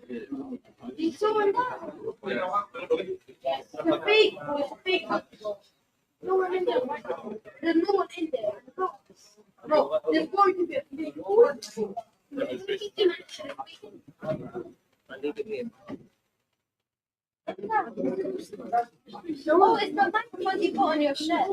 There's someone there. Yes. The fake boy, the fake. No one in there right now. There's no one in there. No, there's going to be a fake. Oh, it's the microphone you put on your shirt.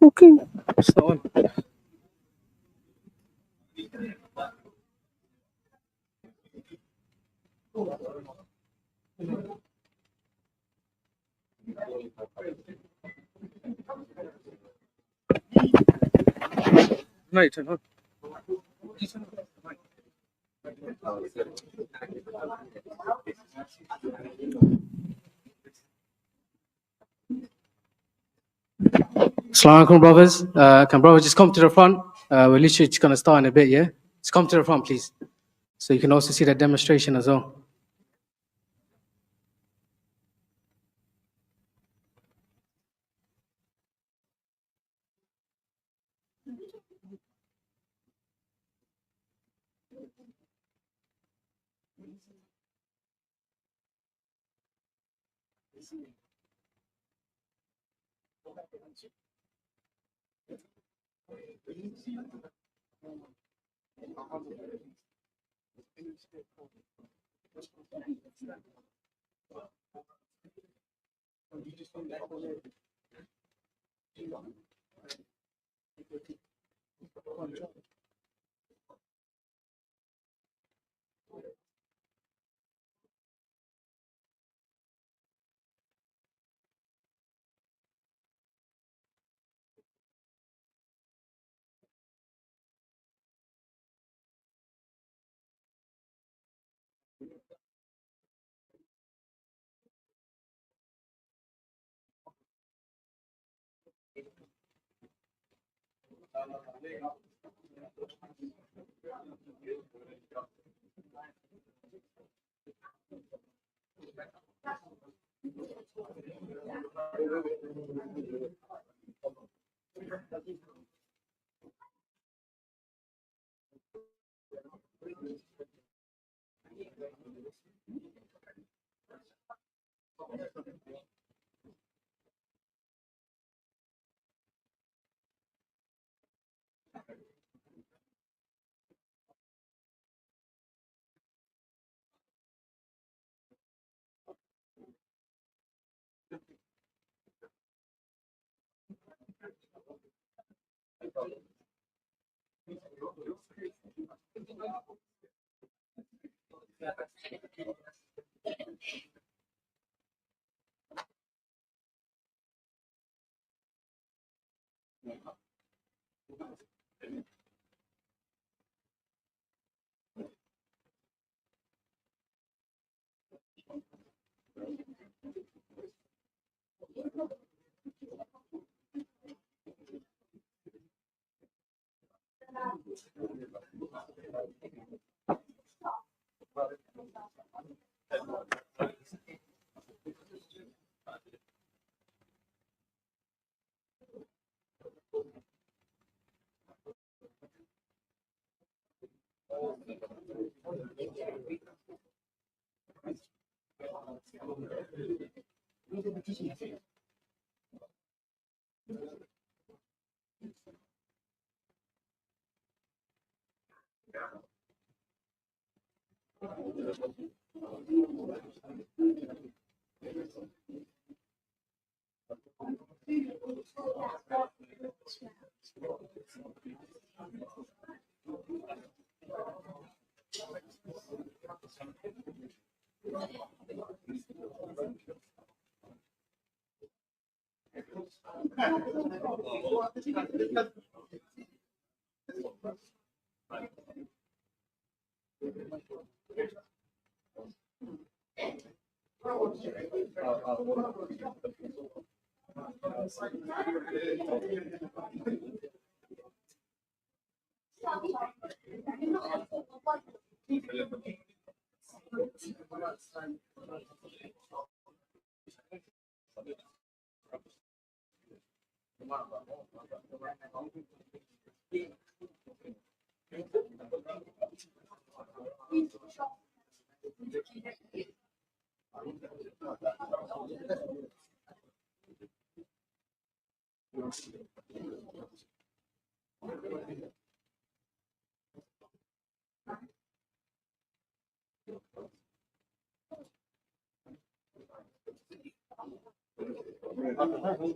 Okay. It's not on. No, you turn on. Assalamu alaikum, brothers. Can brothers just come to the front? We're literally just going to start in a bit, yeah? Just come to the front, please. So you can also see that demonstration as well.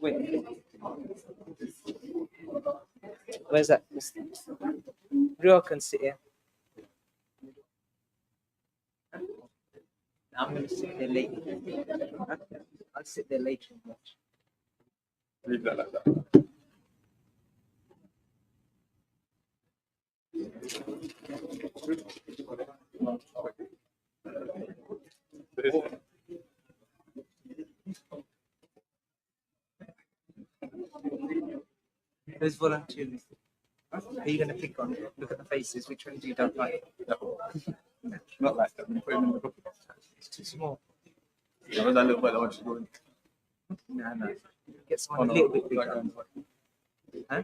Wait. Where's that? You all can sit here. I'm going to sit there later. I'll sit there later and watch. Leave that like that. Who's volunteering? Are you going to pick on it? Look at the faces. Which ones you don't like? Not like that. Put him in the book. It's too small. Yeah, where's that little boy that wants to go in? No. Get someone a little bit bigger. Huh?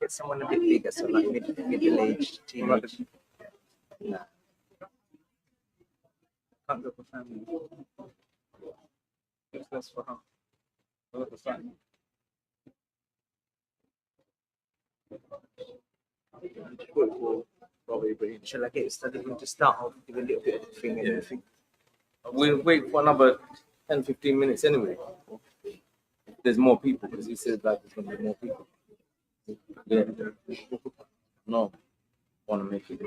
Get someone a bit bigger, so like middle-aged, teenage. No. Can't go for family. That's for her. Look at the sign. Shall I get it started to start off with a little bit of thing and everything? We'll wait for another 10-15 minutes anyway. There's more people because he said that there's going to be more people. Yeah. No. Want to make it.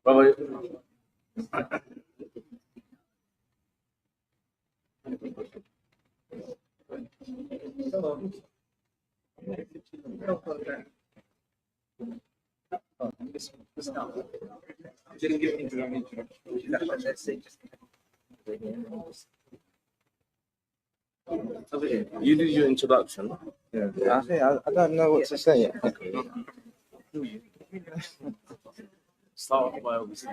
Brother. Didn't give introduction. Let's say just. You do your introduction. Yeah, I don't know what to say yet. Okay. Start off by obviously.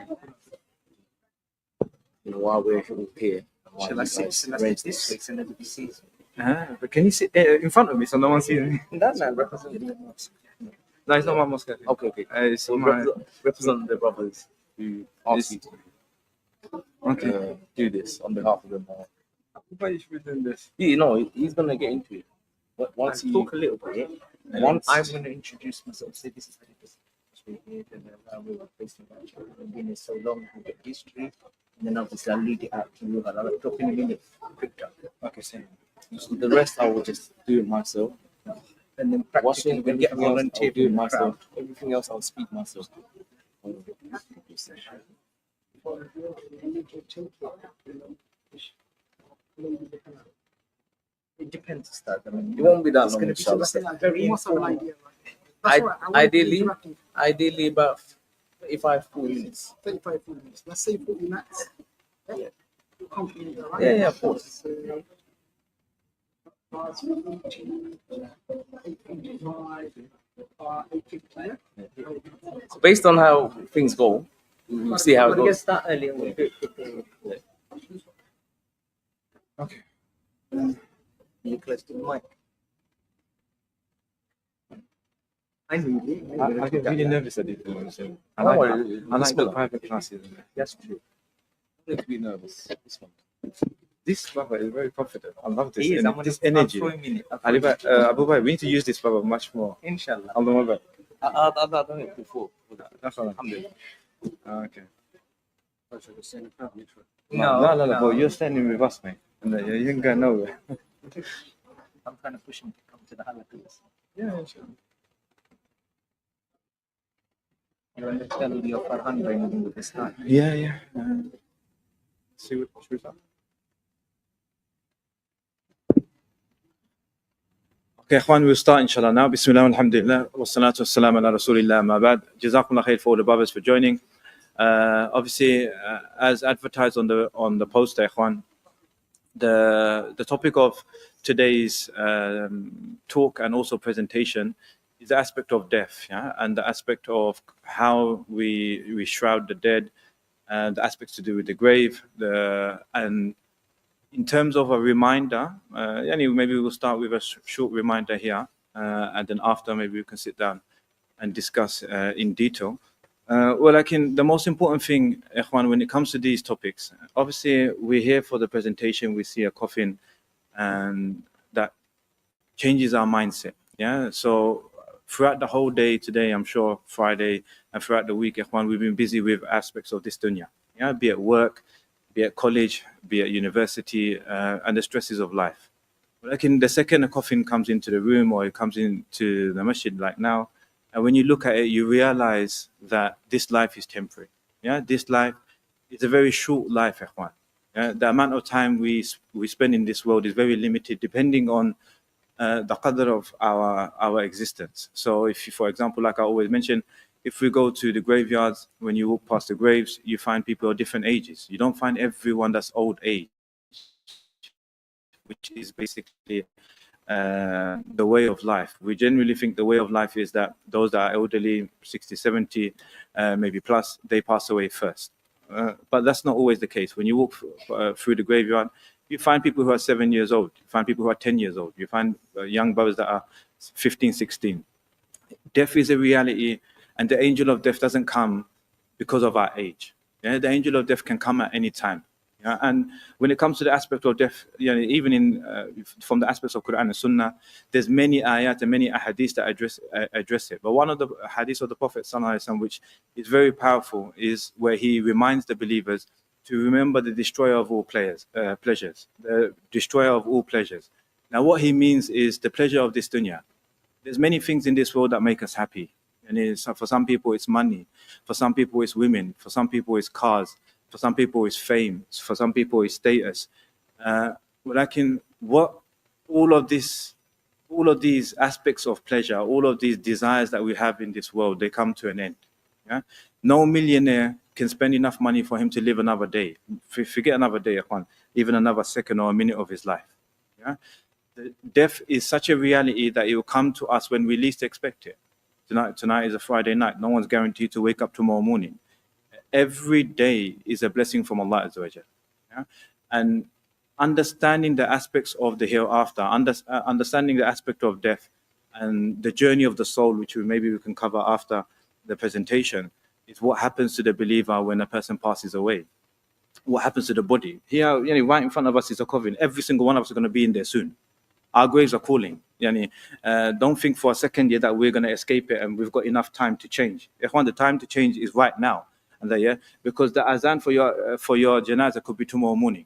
While we're here. Shall I sit this way so nobody sees me? But can you sit there in front of me so no one sees me? That man represents the mosque. No, it's not my mosque. Okay. It's So my. represent the brothers who asked you to Okay. do this on behalf of them. Why you should be doing this? You know, he's gonna get into it. But once I'll he talk a little bit, and Once- then I'm going to introduce myself. Say this is how it is. And then we were facing each other. We've been here so long, we get history. And then obviously I'll lead it out to you. I'll talk in a minute. Quick talk. Okay, same. so the rest I will just do it myself. And then Washing practically we'll get a everything else, volunteer I'll do it from the crowd. myself. Everything else I'll speak myself. It depends, Ustad. I mean, It won't be that it's long. going to be inshallah. something very informal. Ideally, Ideally about 35, 40 minutes. 35 minutes. Let's say 40 minutes. Yeah. Complete, right? Yeah, of course. So based on how things go, we'll see how it We'll get goes. started early and we'll do it quickly. Okay. You close to the mic. I knew you. I get really nervous at these moments. I Don't like worry, I like the Bismillah. private classes. That's true. Don't need to be nervous. This one. This brother is very confident. I love this. He is. This energy. Abu Bakr, we need to use this brother much more. Inshallah. Allah Akbar. I've done it before. That's all. Alhamdulillah. Okay. No, But you're standing with us, mate. And you ain't going nowhere. I'm trying to push him to come to the halakas. Yeah, sure. You understand your Farhan training with this time. Yeah. See what should we start? Okay, Ikhwan, we'll start inshallah now. Bismillah, alhamdulillah, wa salatu wa salam ala rasulillah, ma ba'd. Jazakumullah khair for all the brothers for joining. Obviously, as advertised on the poster, Ikhwan, the topic of today's talk and also presentation is the aspect of death, yeah, and the aspect of how we shroud the dead, and the aspects to do with the grave, and in terms of a reminder, maybe we'll start with a short reminder here, and then after maybe we can sit down and discuss in detail. The most important thing, Ikhwan, when it comes to these topics, obviously we're here for the presentation, we see a coffin, and that changes our mindset. Yeah, so throughout the whole day today, I'm sure Friday, and throughout the week, Ikhwan, we've been busy with aspects of this dunya. Yeah, be it work, be at college, be at university, and the stresses of life. But the second a coffin comes into the room or it comes into the masjid like now, and when you look at it, you realize that this life is temporary. Yeah, this life is a very short life, Ikhwan. Yeah, the amount of time we spend in this world is very limited, depending on the qadr of our existence. So if you, for example, like I always mention, if we go to the graveyards, when you walk past the graves, you find people of different ages. You don't find everyone that's old age, which is basically the way of life. We generally think the way of life is that those that are elderly, 60, 70, maybe plus, they pass away first. But that's not always the case. When you walk through the graveyard, you find people who are 7 years old. You find people who are 10 years old. You find young brothers that are 15, 16. Death is a reality, and the angel of death doesn't come because of our age. Yeah, the angel of death can come at any time. Yeah, and when it comes to the aspect of death, even in from the aspects of Quran and Sunnah, there's many ayat and many ahadith that address it. But one of the hadiths of the Prophet ﷺ, which is very powerful, is where he reminds the believers to remember the destroyer of all pleasures, the destroyer of all pleasures. Now, what he means is the pleasure of this dunya. There's many things in this world that make us happy. And for some people, it's money. For some people, it's women. For some people, it's cars. For some people, it's fame. For some people, it's status. What all of these aspects of pleasure, all of these desires that we have in this world, they come to an end. Yeah? No millionaire can spend enough money for him to live another day. Forget another day, even another second or a minute of his life. Yeah? Death is such a reality that it will come to us when we least expect it. Tonight is a Friday night. No one's guaranteed to wake up tomorrow morning. Every day is a blessing from Allah Azza wa Jal. Yeah? And understanding the aspects of the hereafter, understanding the aspect of death and the journey of the soul, which maybe we can cover after the presentation, is what happens to the believer when a person passes away. What happens to the body? Here, right in front of us is a coffin. Every single one of us are going to be in there soon. Our graves are calling. Don't think for a second that we're going to escape it and we've got enough time to change. The time to change is right now. Because the azan for your janazah could be tomorrow morning.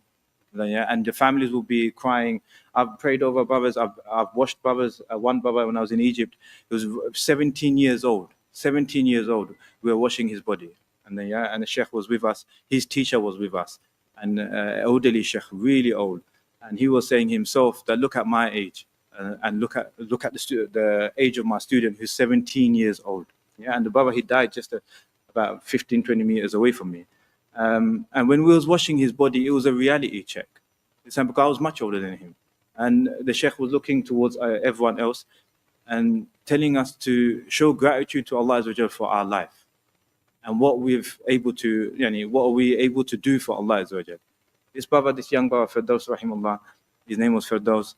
And the families will be crying. I've prayed over brothers. I've washed brothers. One brother, when I was in Egypt, he was 17 years old. 17 years old. We were washing his body. And the sheikh was with us. His teacher was with us. And elderly sheikh, really old. And he was saying himself that look at my age, and look at the age of my student who's 17 years old. Yeah, and the brother, he died just about 15, 20 meters away from me. And when we was washing his body, it was a reality check. Because I was much older than him. And the sheikh was looking towards everyone else and telling us to show gratitude to Allah Azza wa Jalla for our life. And what are we able to do for Allah Azza wa Jalla. This brother, this young brother, Firdaus, rahimahullah, his name was Firdaus.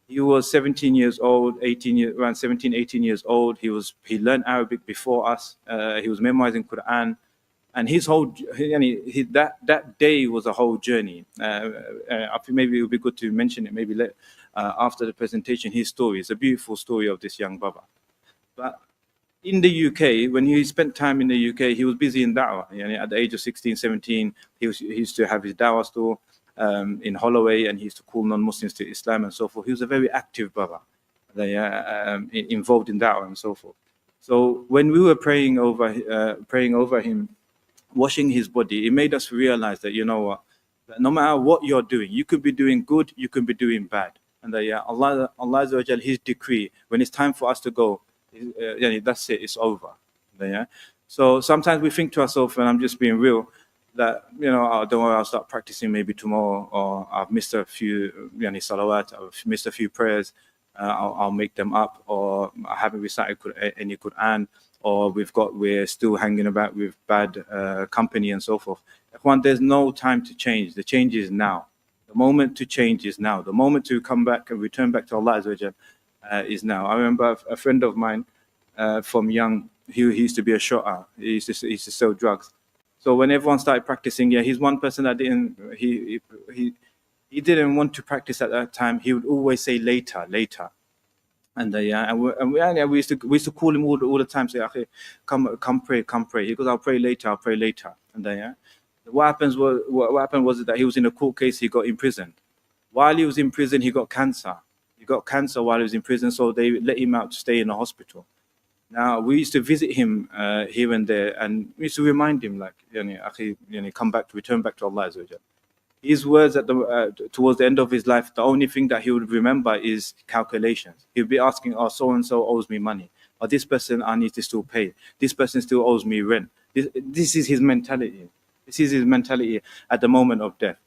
He was 17 years old, around 17, 18 years old. He learned Arabic before us. He was memorizing Quran. And his whole, that day was a whole journey. I think maybe it would be good to mention it, maybe after the presentation, his story. It's a beautiful story of this young brother. But in the UK, when he spent time in the UK, he was busy in da'wah. At the age of 16, 17, he used to have his da'wah store in Holloway, and he used to call non-Muslims to Islam and so forth. He was a very active brother, involved in da'wah and so forth. So when we were praying over him, washing his body, it made us realize that, that no matter what you're doing, you could be doing good, you could be doing bad. And Allah Azza wa Jal, His decree, when it's time for us to go, that's it, it's over. So sometimes we think to ourselves, and I'm just being real, that, oh, don't worry, I'll start practicing maybe tomorrow, or I've missed a few salawat, I've missed a few prayers, I'll make them up, or I haven't recited any Quran, or we're still hanging about with bad company and so forth. There's no time to change. The change is now. The moment to change is now. The moment to come back and return back to Allah Azza wa Jal, is now. I remember a friend of mine from young, he used to be a shotter. He used to sell drugs. So when everyone started practicing, he's one person that he didn't want to practice at that time. He would always say later. And we used to call him all the time, say, okay, come pray. He goes, I'll pray later. And what happened was that he was in a court case. He got imprisoned. While he was in prison, he got cancer. He got cancer while he was in prison, so they let him out to stay in a hospital. Now, we used to visit him here and there, and we used to remind him, like, return back to Allah Azza wa Jal. His words towards the end of his life, the only thing that he would remember is calculations. He would be asking, oh, so-and-so owes me money. Or this person I need to still pay. This person still owes me rent. This is his mentality. This is his mentality at the moment of death.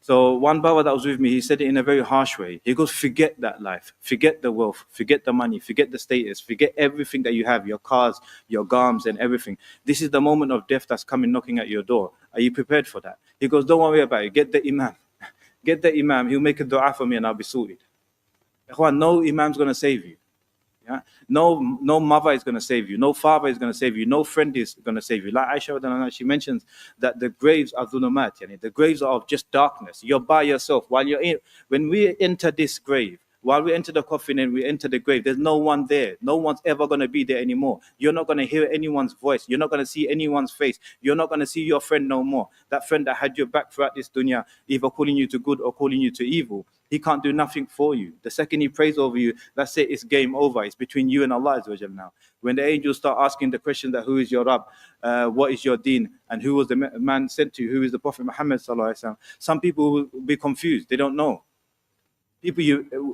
So one brother that was with me, he said it in a very harsh way. He goes, forget that life, forget the wealth, forget the money, forget the status, forget everything that you have, your cars, your garms and everything. This is the moment of death that's coming knocking at your door. Are you prepared for that? He goes, don't worry about it. Get the imam. Get the imam. He'll make a dua for me and I'll be sorted. No imam's going to save you. Yeah? No mother is going to save you. No father is going to save you. No friend is going to save you. Like Aisha, she mentions that the graves are dhulumat. The graves are of just darkness. You're by yourself. When we enter this grave, while we enter the coffin and we enter the grave, there's no one there. No one's ever going to be there anymore. You're not going to hear anyone's voice. You're not going to see anyone's face. You're not going to see your friend no more. That friend that had your back throughout this dunya, either calling you to good or calling you to evil, he can't do nothing for you. The second he prays over you, that's it, it's game over. It's between you and Allah Azza wa Jal now. When the angels start asking the question that who is your Rabb, what is your deen, and who was the man sent to you, who is the Prophet Muhammad sallallahu alaihi wasallam, some people will be confused. They don't know.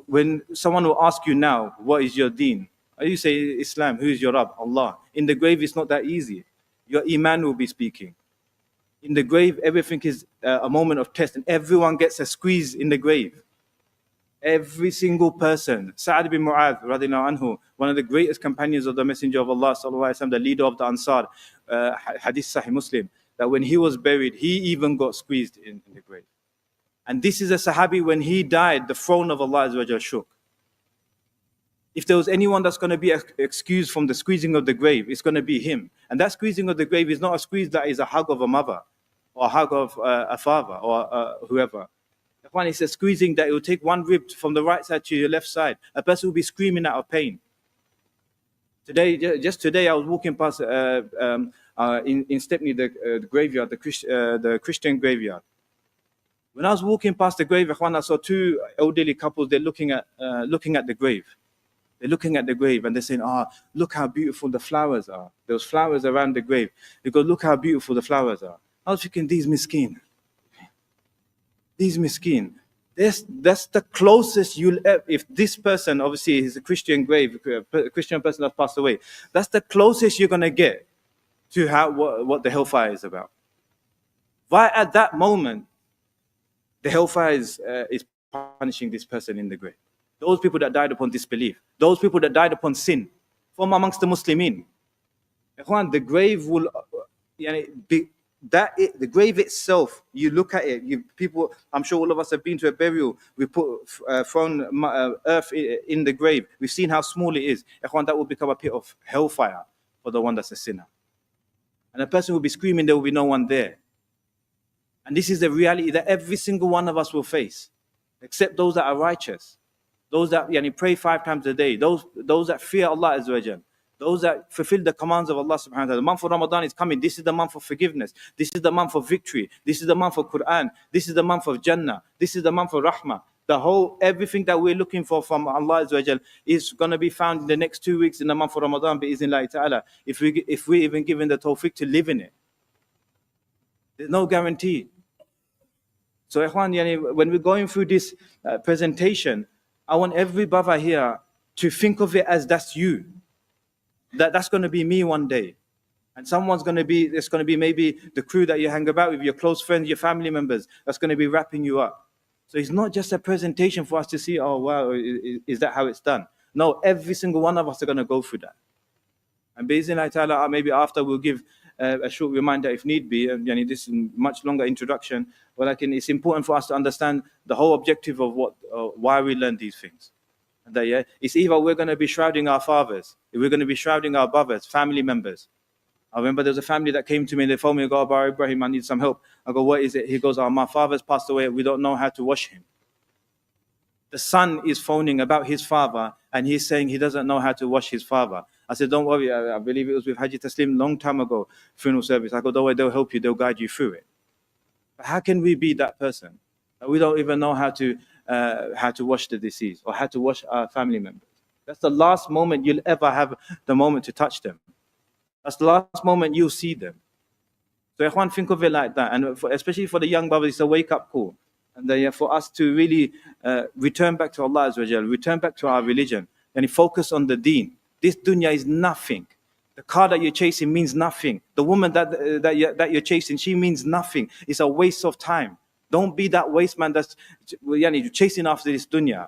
When someone will ask you now, what is your deen? You say Islam, who is your Rabb? Allah. In the grave, it's not that easy. Your iman will be speaking. In the grave, everything is a moment of test, and everyone gets a squeeze in the grave. Every single person. Sa'ad bin Mu'adh, radiyallahu anhu, one of the greatest companions of the Messenger of Allah, sallallahu alaihi wasallam, the leader of the Ansar, hadith Sahih Muslim, that when he was buried, he even got squeezed in the grave. And this is a Sahabi, when he died, the throne of Allah Azza wa Jal shook. If there was anyone that's going to be excused from the squeezing of the grave, it's going to be him. And that squeezing of the grave is not a squeeze that is a hug of a mother, or a hug of a father, or whoever. It's a squeezing that it will take one rib from the right side to your left side. A person will be screaming out of pain. Just today, I was walking past in Stepney, the graveyard, the Christian graveyard. When I was walking past the grave, I saw two elderly couples. They're looking at the grave. They're looking at the grave and they're saying, look how beautiful the flowers are. There was flowers around the grave. They go, look how beautiful the flowers are. I was thinking, these miskin. That's the closest you'll ever, if this person obviously is a Christian grave, a Christian person that's passed away, that's the closest you're going to get to what the hellfire is about. Right at that moment, the hellfire is punishing this person in the grave. Those people that died upon disbelief, those people that died upon sin, from amongst the Muslimin. The grave will be. The grave itself, you look at it, people, I'm sure all of us have been to a burial, we thrown earth in the grave, we've seen how small it is. That will become a pit of hellfire for the one that's a sinner. And a person will be screaming, there will be no one there. And this is the reality that every single one of us will face, except those that are righteous, those that pray 5 times a day, those that fear Allah Azza wa Jal, those that fulfill the commands of Allah subhanahu wa ta'ala. The month of Ramadan is coming. This is the month of forgiveness. This is the month of victory. This is the month of Quran. This is the month of Jannah. This is the month of Rahmah. Everything that we're looking for from Allah Azza wa Jal is going to be found in the next 2 weeks in the month of Ramadan, bi-iznillah ta'ala, if we're even given the tawfiq to live in it. There's no guarantee. So, when we're going through this presentation, I want every brother here to think of it as that's you. That's going to be me one day. And someone's going to be, it's going to be maybe the crew that you hang about with, your close friends, your family members, that's going to be wrapping you up. So it's not just a presentation for us to see, oh, wow, is that how it's done? No, every single one of us are going to go through that. And Bismillah ta'ala, maybe after we'll give a short reminder if need be, and this is a much longer introduction, but it's important for us to understand the whole objective of why we learn these things. And that, it's either we're going to be shrouding our fathers, we're going to be shrouding our brothers, family members. I remember there was a family that came to me and they told me, "Oh, Bar Ibrahim, I need some help." I go, "What is it?" He goes, "Oh, my father's passed away. We don't know how to wash him." The son is phoning about his father and he's saying he doesn't know how to wash his father. I said, "Don't worry." I believe it was with Haji Taslim long time ago, funeral service. I go, "Don't worry, they'll help you. They'll guide you through it." But how can we be that person? We don't even know how to wash the deceased or how to wash our family members. That's the last moment you'll ever have the moment to touch them. That's the last moment you'll see them. So Ikhwan, think of it like that. And especially for the young brothers, it's a wake-up call. And for us to really return back to Allah Azza wa Jal, return back to our religion, and focus on the deen. This dunya is nothing. The car that you're chasing means nothing. The woman that you're chasing, she means nothing. It's a waste of time. Don't be that waste man that's chasing after this dunya.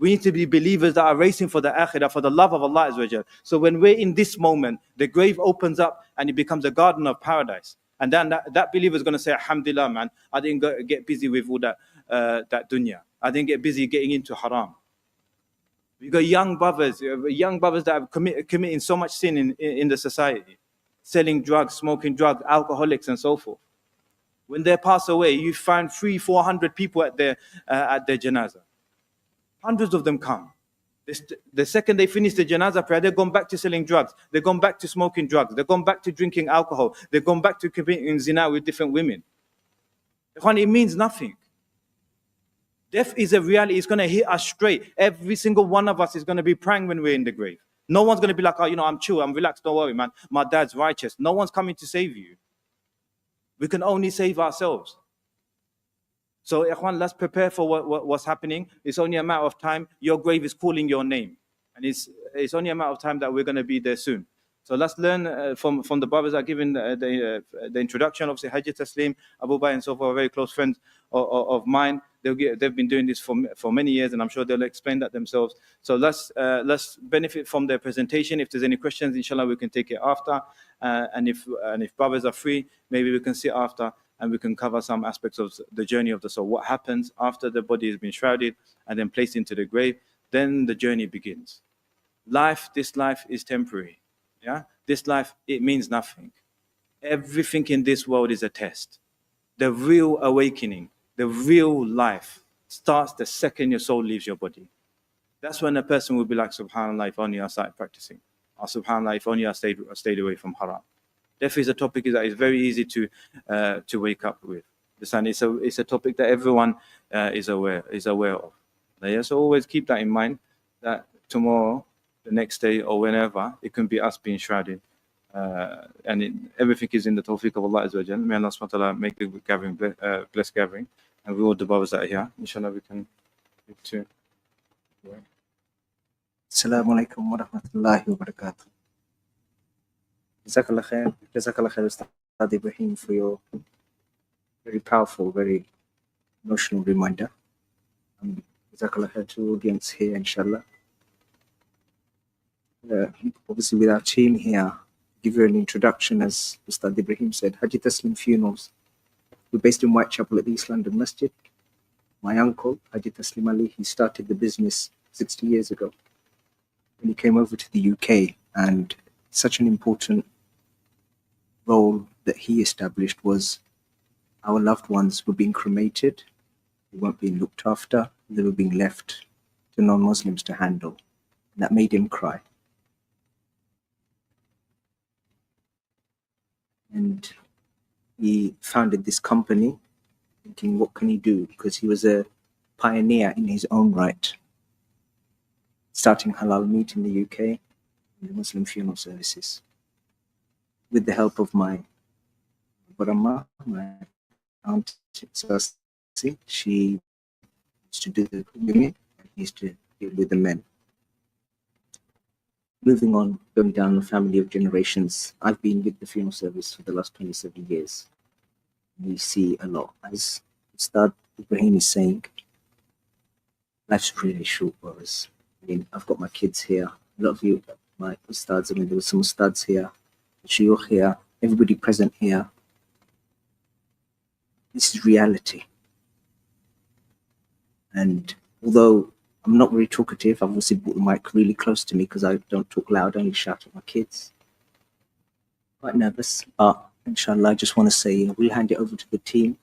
We need to be believers that are racing for the akhirah, for the love of Allah Azza wa Jal. So when we're in this moment, the grave opens up and it becomes a garden of paradise. And then that believer is going to say, "Alhamdulillah, man, I didn't get busy with all that dunya. I didn't get busy getting into haram." We got young brothers that are committing so much sin in the society, selling drugs, smoking drugs, alcoholics, and so forth. When they pass away, you find 300-400 people at their janazah. Hundreds of them come. The second they finish the janazah prayer, they've gone back to selling drugs. They've gone back to smoking drugs. They've gone back to drinking alcohol. They've gone back to committing zina with different women. It means nothing. Death is a reality. It's going to hit us straight. Every single one of us is going to be praying when we're in the grave. No one's going to be like, "Oh, I'm chill, I'm relaxed, don't worry, man. My dad's righteous." No one's coming to save you. We can only save ourselves. So, Ikhwan, let's prepare for what's happening. It's only a matter of time. Your grave is calling your name. And it's only a matter of time that we're going to be there soon. So let's learn from the brothers that are giving the introduction. Obviously, Haji Taslim, Abu Bakr and so forth, very close friends of mine. They've been doing this for many years, and I'm sure they'll explain that themselves. So let's benefit from their presentation. If there's any questions, inshallah, we can take it after. And if brothers are free, maybe we can sit after and we can cover some aspects of the journey of the soul. What happens after the body has been shrouded and then placed into the grave? Then the journey begins. This life is temporary. Yeah, this life, it means nothing. Everything in this world is a test. The real awakening, the real life starts the second your soul leaves your body. That's when a person will be like, "SubhanAllah, if only I started practicing." Or "SubhanAllah, if only I stayed away from haram." Death is a topic that is very easy to wake up with. It's a topic that everyone is aware of. So always keep that in mind, that tomorrow, the next day, or whenever, it can be us being shrouded. And everything is in the tawfiq of Allah Azza wa Jalla. May Allah subhanahu wa ta'ala make the gathering blessed gathering. And we all the brothers that are here, inshallah, we can give to. Assalamu alaikum wa rahmatullahi wa barakatuh. Jazakallah khair. Jazakallah khair, Ustad Ibrahim, for your very powerful, very emotional reminder. Jazakallah khair to audience here, inshallah. Obviously, with our team here, give you an introduction, as Ustad Ibrahim said, Haji Taslim Funerals. We're based in Whitechapel at the East London Masjid. My uncle, Haji Taslim Ali, he started the business 60 years ago when he came over to the UK, and such an important role that he established was our loved ones were being cremated, they weren't being looked after, they were being left to non-Muslims to handle. And that made him cry. And he founded this company, thinking, what can he do? Because he was a pioneer in his own right, starting halal meat in the UK, and the Muslim funeral services. With the help of my grandma, my aunt, she used to do the cooking, and needs to deal with the men. Moving on, going down a family of generations, I've been with the funeral service for the last 27 years. We see a lot. As Ustad Ibrahim is saying, life's really short, brothers. I mean, I've got my kids here. A lot of you, my Ustads, I mean, there were some Ustads here, Shuyukh here, everybody present here. This is reality. And although I'm not very talkative, I've also brought the mic really close to me because I don't talk loud, I only shout at my kids. Quite nervous, but inshallah, I just want to say we'll hand it over to the team.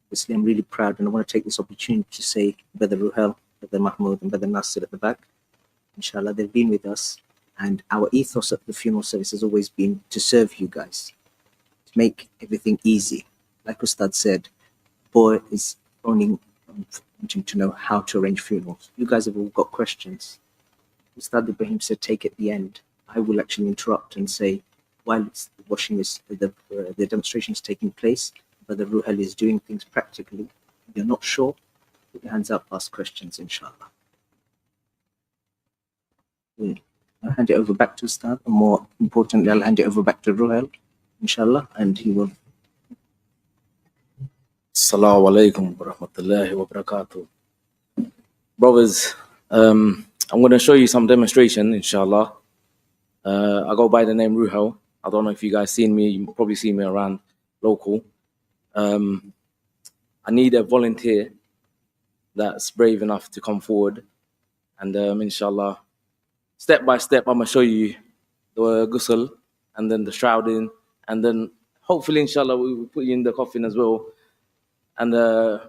Obviously, I'm really proud, and I want to take this opportunity to say Brother Ruhel, Brother Mahmoud, and Brother Nasir at the back. Inshallah, they've been with us, and our ethos at the funeral service has always been to serve you guys, to make everything easy. Like Ustad said, boy is only wanting to know how to arrange funerals. You guys have all got questions. Ustad Ibrahim said, take at the end. I will actually interrupt and say, while it's the demonstration is taking place, Brother Ruhel is doing things practically. If you're not sure, put your hands up, ask questions, inshallah. I'll hand it over back to Ustad, or more importantly, I'll hand it over back to Ruhel, inshallah, and he will. Assalamu alaikum wa rahmatullahi wa barakatuh. Brothers, I'm going to show you some demonstration, inshallah. I go by the name Ruhel. I don't know if you guys seen me. You probably see me around local. I need a volunteer that's brave enough to come forward. And inshallah, step by step, I'm going to show you the ghusl and then the shrouding. And then hopefully, inshallah, we will put you in the coffin as well. And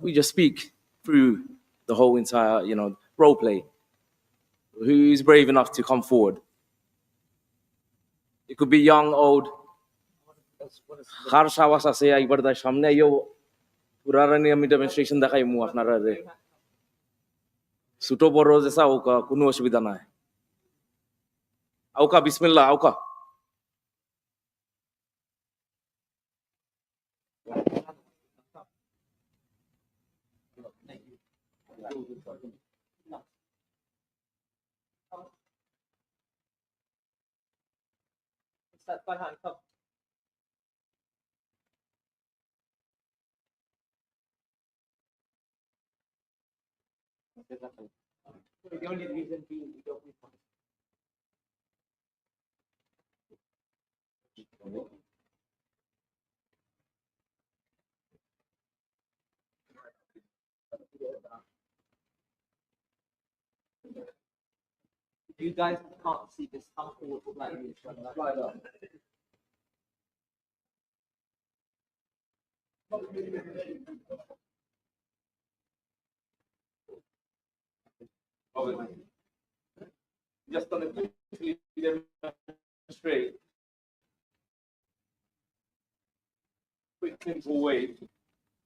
we just speak through the whole entire, role play. Who is brave enough to come forward? It could be young, old. Harsha wasa saya ibadah samne yo purarani ami demonstration dekhai mu apnara re. Suto boro jesa hoka kono অসুবিধা নাই. Auka bismillah auka. The only reason being we don't If you guys can't see this, come forward slightly. Slide up. Just on a quickly demonstrate. Quick, simple way.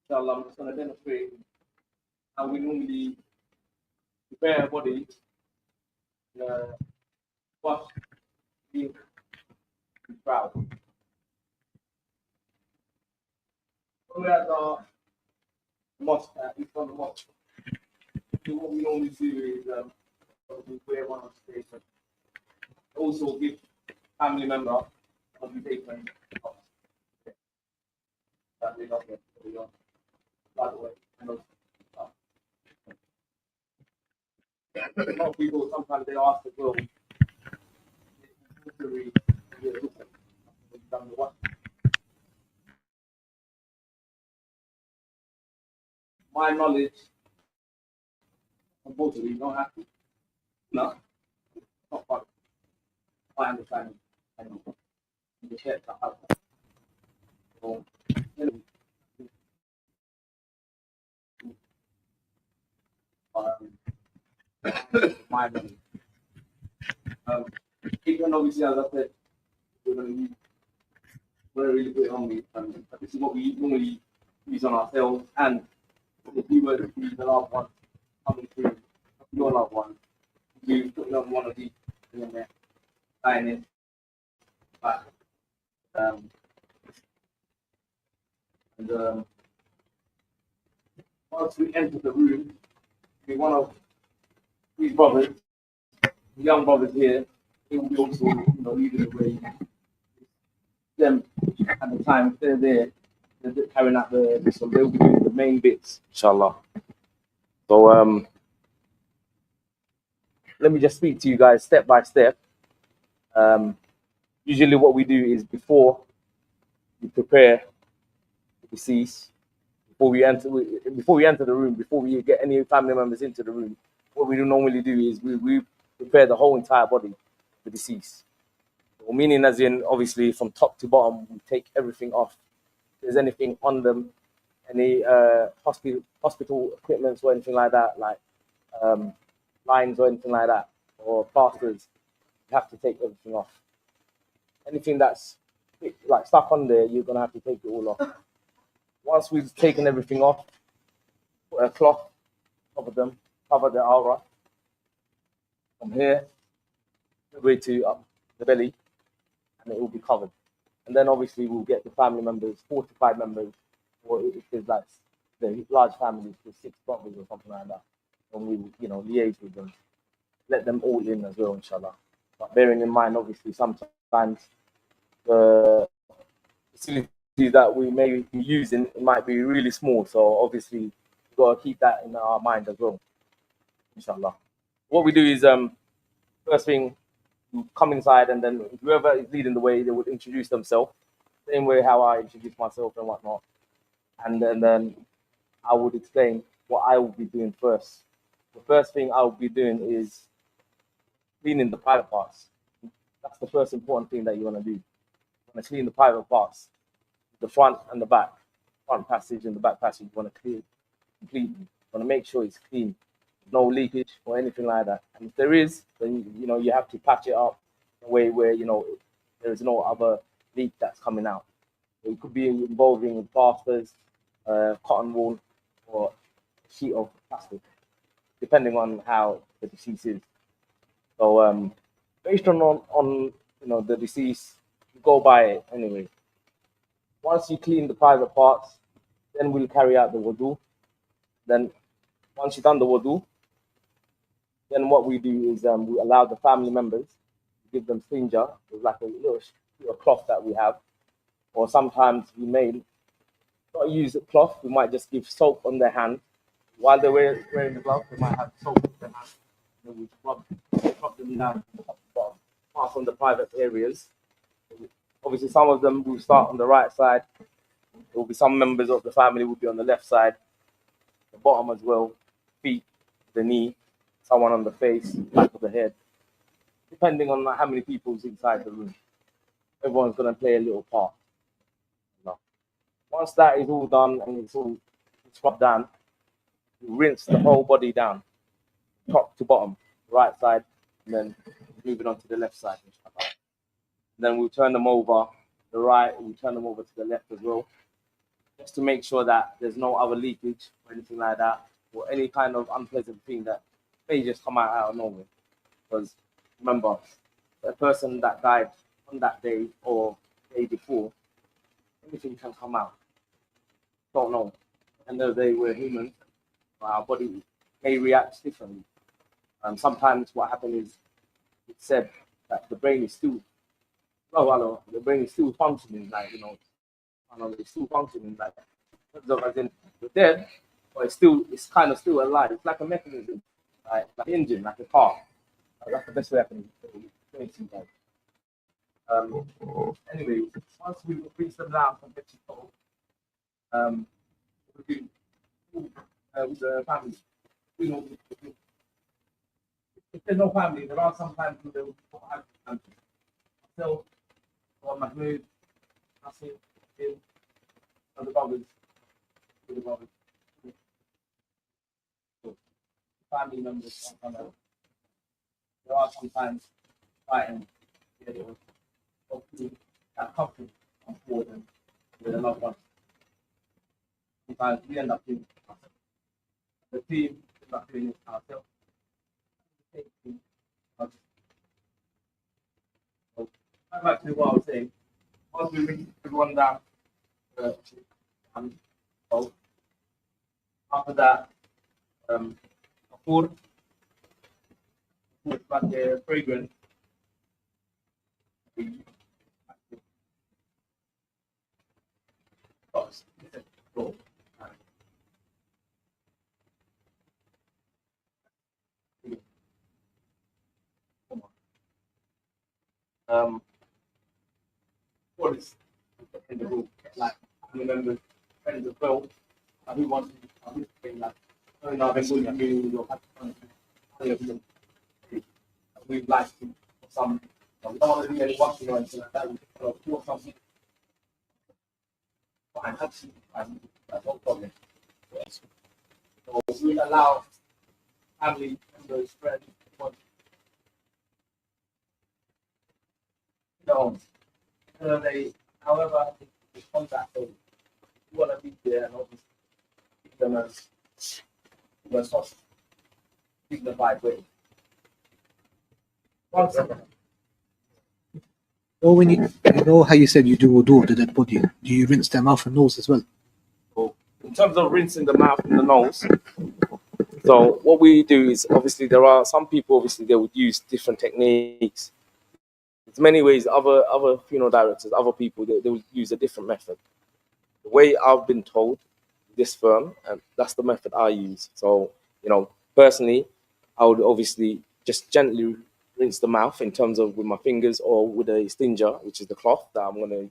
Inshallah, I'm just going to demonstrate how we normally prepare our body. Wash, being proud. We're at the mosque, in front of the mosque. So what we normally do is we wear one of the stations. Also give family member of the patron that they don't get by the way. A lot of people sometimes they ask as well. My knowledge, unfortunately, you don't have to. No, not fun. My understanding, I know. You share the house. So, my knowledge. Even obviously, as I said, we're going to really put it on me. This is what we normally use on ourselves, and if you were to be the loved one coming through, your loved one, you put on one of these in there, sign it, back. Once we enter the room, we want to these brothers, the young brothers here, they will be also, leading the way. Them at the time, they're there, they're carrying out so they'll be doing the main bits, inshallah. So let me just speak to you guys step by step. Usually what we do is before we prepare the deceased, before we enter the room, before we get any family members into the room, what we normally do is we prepare the whole entire body of the deceased. Well, meaning as in, obviously, from top to bottom, we take everything off. If there's anything on them, any hospital equipment or anything like that, like lines or anything like that, or plasters, you have to take everything off. Anything that's like stuck on there, you're gonna have to take it all off. Once we've taken everything off, put a cloth over them, cover the aura from here all the way to up the belly, and it will be covered. And then obviously we'll get the family members, 4 to 5 members, or if there's like the large families with 6 brothers or something like that, and we liaise with them, let them all in as well, inshallah. But bearing in mind, obviously, sometimes the facilities that we may be using might be really small, so obviously we've got to keep that in our mind as well, inshallah. What we do is first thing, we come inside, and then whoever is leading the way, they would introduce themselves, same way how I introduce myself and whatnot, and then I would explain what I will be doing first. The first thing I will be doing is cleaning the private parts. That's the first important thing that you want to do. You want to clean the private parts, the front and the back, front passage and the back passage. You want to clean completely. You want to make sure it's clean, no leakage or anything like that. And if there is, then you have to patch it up in a way where there is no other leak that's coming out. So it could be involving plasters, cotton wool, or a sheet of plastic, depending on how the deceased is. So based on the deceased, you go by it anyway. Once you clean the private parts, then we'll carry out the wudu. Then once you've done the wudu, then what we do is we allow the family members, give them sinja, it's like a little cloth that we have, or sometimes we may not use a cloth, we might just give soap on their hand. While they're wearing the glove, they might have soap on their hand. Then we rub them down apart from the private areas. Obviously, some of them will start on the right side. There will be some members of the family will be on the left side, the bottom as well, feet, the knee, someone on the face, back of the head, depending on how many people's inside the room. Everyone's going to play a little part. Once that is all done and it's all scrubbed down, you rinse the whole body down, top to bottom, right side, and then moving on to the left side. Then we'll turn them over the right, we'll turn them over to the left as well, just to make sure that there's no other leakage or anything like that, or any kind of unpleasant thing that may just come out of nowhere. Because remember, a person that died on that day or day before, anything can come out. Don't know. And though they were human, our body may react differently. Sometimes what happens is it's said that the brain is still the brain is still functioning, like it's still functioning, like as in we're dead, but it's kind of still alive. It's like a mechanism, like an engine, like a car. That's the best way I can explain to you guys. Anyway, once we reach them down from head to toe, we do with the family. If there's no family, there are sometimes they will have myself or Mahmoud, Nassim, him, and the brothers. So, family members, there are sometimes fighting that couple on board and with a loved one. Sometimes we end up doing it ourselves. The team is not doing it ourselves. So, back to what I was saying. Once we bring everyone down, after that, with like a fragrance. What is in the room? Like, I remember friends as well. Who wants to be like, oh no, I've been bullying you, or we like to some. We don't want to do any washing or anything like that. We do something. Fine, absolutely fine. That's no problem. Yes. So we allow family members, friends, they, however, they contact them. You want to be there and obviously keep them as possible, dignified way. 1 second. Oh, when you know how you said you do wudu of the dead body, do you rinse their mouth and nose as well? So, in terms of rinsing the mouth and the nose, so what we do is obviously there are some people obviously they would use different techniques. There's many ways. Other funeral directors, other people they would use a different method. The way I've been told, this firm, and that's the method I use. So personally, I would obviously just gently rinse the mouth in terms of with my fingers or with a stinger, which is the cloth that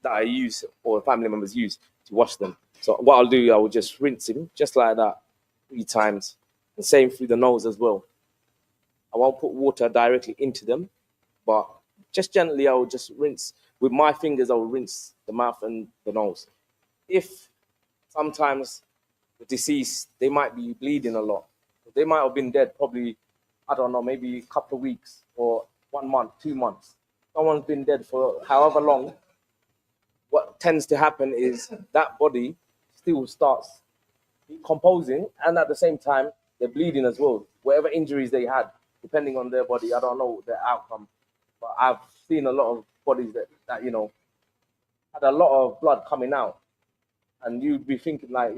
I use or family members use to wash them. So what I'll do, I will just rinse him just like that 3 times, and same through the nose as well. I won't put water directly into them, but just gently I will just rinse with my fingers. I will rinse the mouth and the nose. If sometimes the deceased, they might be bleeding a lot. They might have been dead probably, I don't know, maybe a couple of weeks or 1 month, 2 months. Someone's been dead for however long. What tends to happen is that body still starts decomposing, and at the same time, they're bleeding as well. Whatever injuries they had, depending on their body, I don't know their outcome. But I've seen a lot of bodies that had a lot of blood coming out. And you'd be thinking like,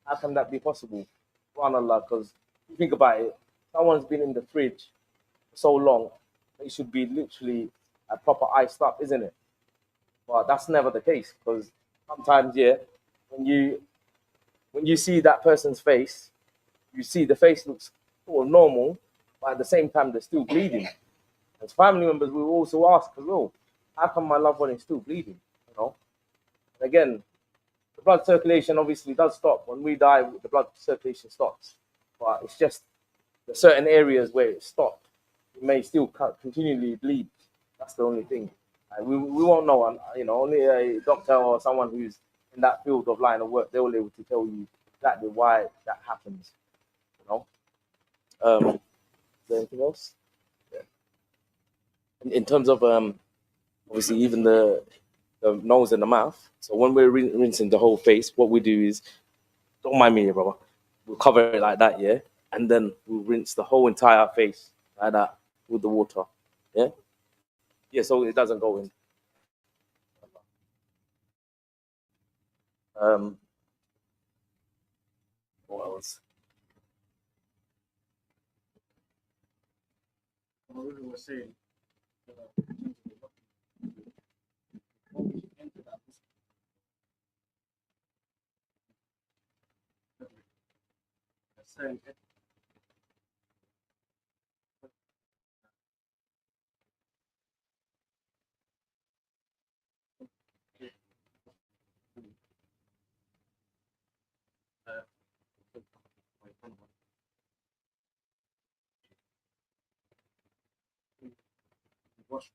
how can that be possible? Subhanallah, because you think about it, someone's been in the fridge for so long, it should be literally a proper iced up, isn't it? But that's never the case, because sometimes, when you see that person's face, you see the face looks sort of normal, but at the same time they're still bleeding. As family members, we will also ask as well, how come my loved one is still bleeding? And again, the blood circulation obviously does stop. When we die, the blood circulation stops. But it's just the certain areas where it stopped, it may still continually bleed. That's the only thing. We won't know. Only a doctor or someone who's in that field of line of work, they will be able to tell you exactly why that happens. Is there anything else? Yeah. In terms of obviously even the nose and the mouth. So when we're rinsing the whole face, what we do is, don't mind me, brother. We'll cover it like that, yeah, and then we'll rinse the whole entire face like that with the water, yeah. So it doesn't go in. What else? What we were saying. Saying wash.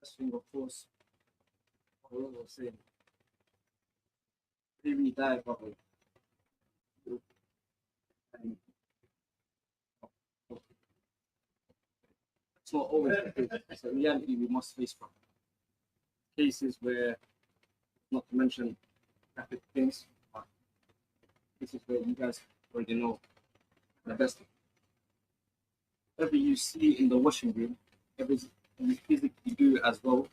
First thing, of course, what we were saying. Even die, probably. It's not always the case. So in reality, we must face from cases where, not to mention graphic things, but cases where you guys already know the best. whatever you see in the washing room, everything you physically do as well,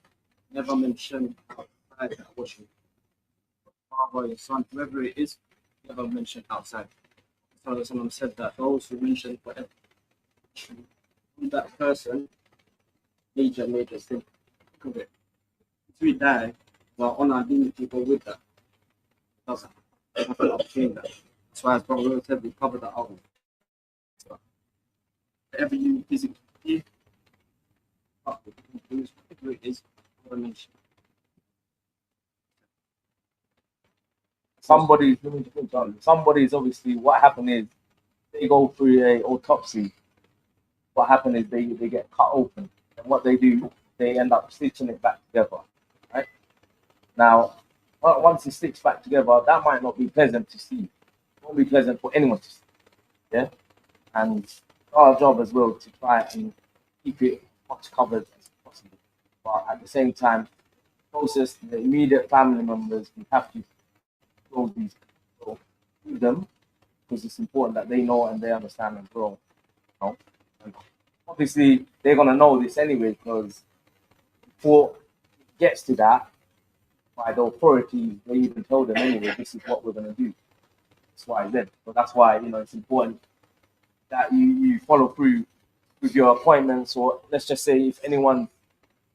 never mention outside that washing room. Father, your son, whoever it is, never mention outside. So someone said that those who mention whatever that person, major sin. Look at it. If we die, we're on our dignity go with that. Doesn't have to obtain that. That's why as Brother Will said, we cover that out. So, whatever you physically do, whatever it is, never mention. Somebody, let me just put it on. Somebody's obviously, what happened is they go through a autopsy. What happened is they get cut open, and what they do, they end up stitching it back together, right? Now, once it sticks back together, that might not be pleasant to see. It won't be pleasant for anyone to see, yeah? And our job as well to try and keep it much covered as possible. But at the same time, closest, the immediate family members, we have to close these people to them because it's important that they know and they understand and grow. You know? And obviously, they're going to know this anyway because before it gets to that, by the authorities, they even tell them anyway, this is what we're going to do. That's why then. So that's why, you know, it's important that you follow through with your appointments, or let's just say if anyone,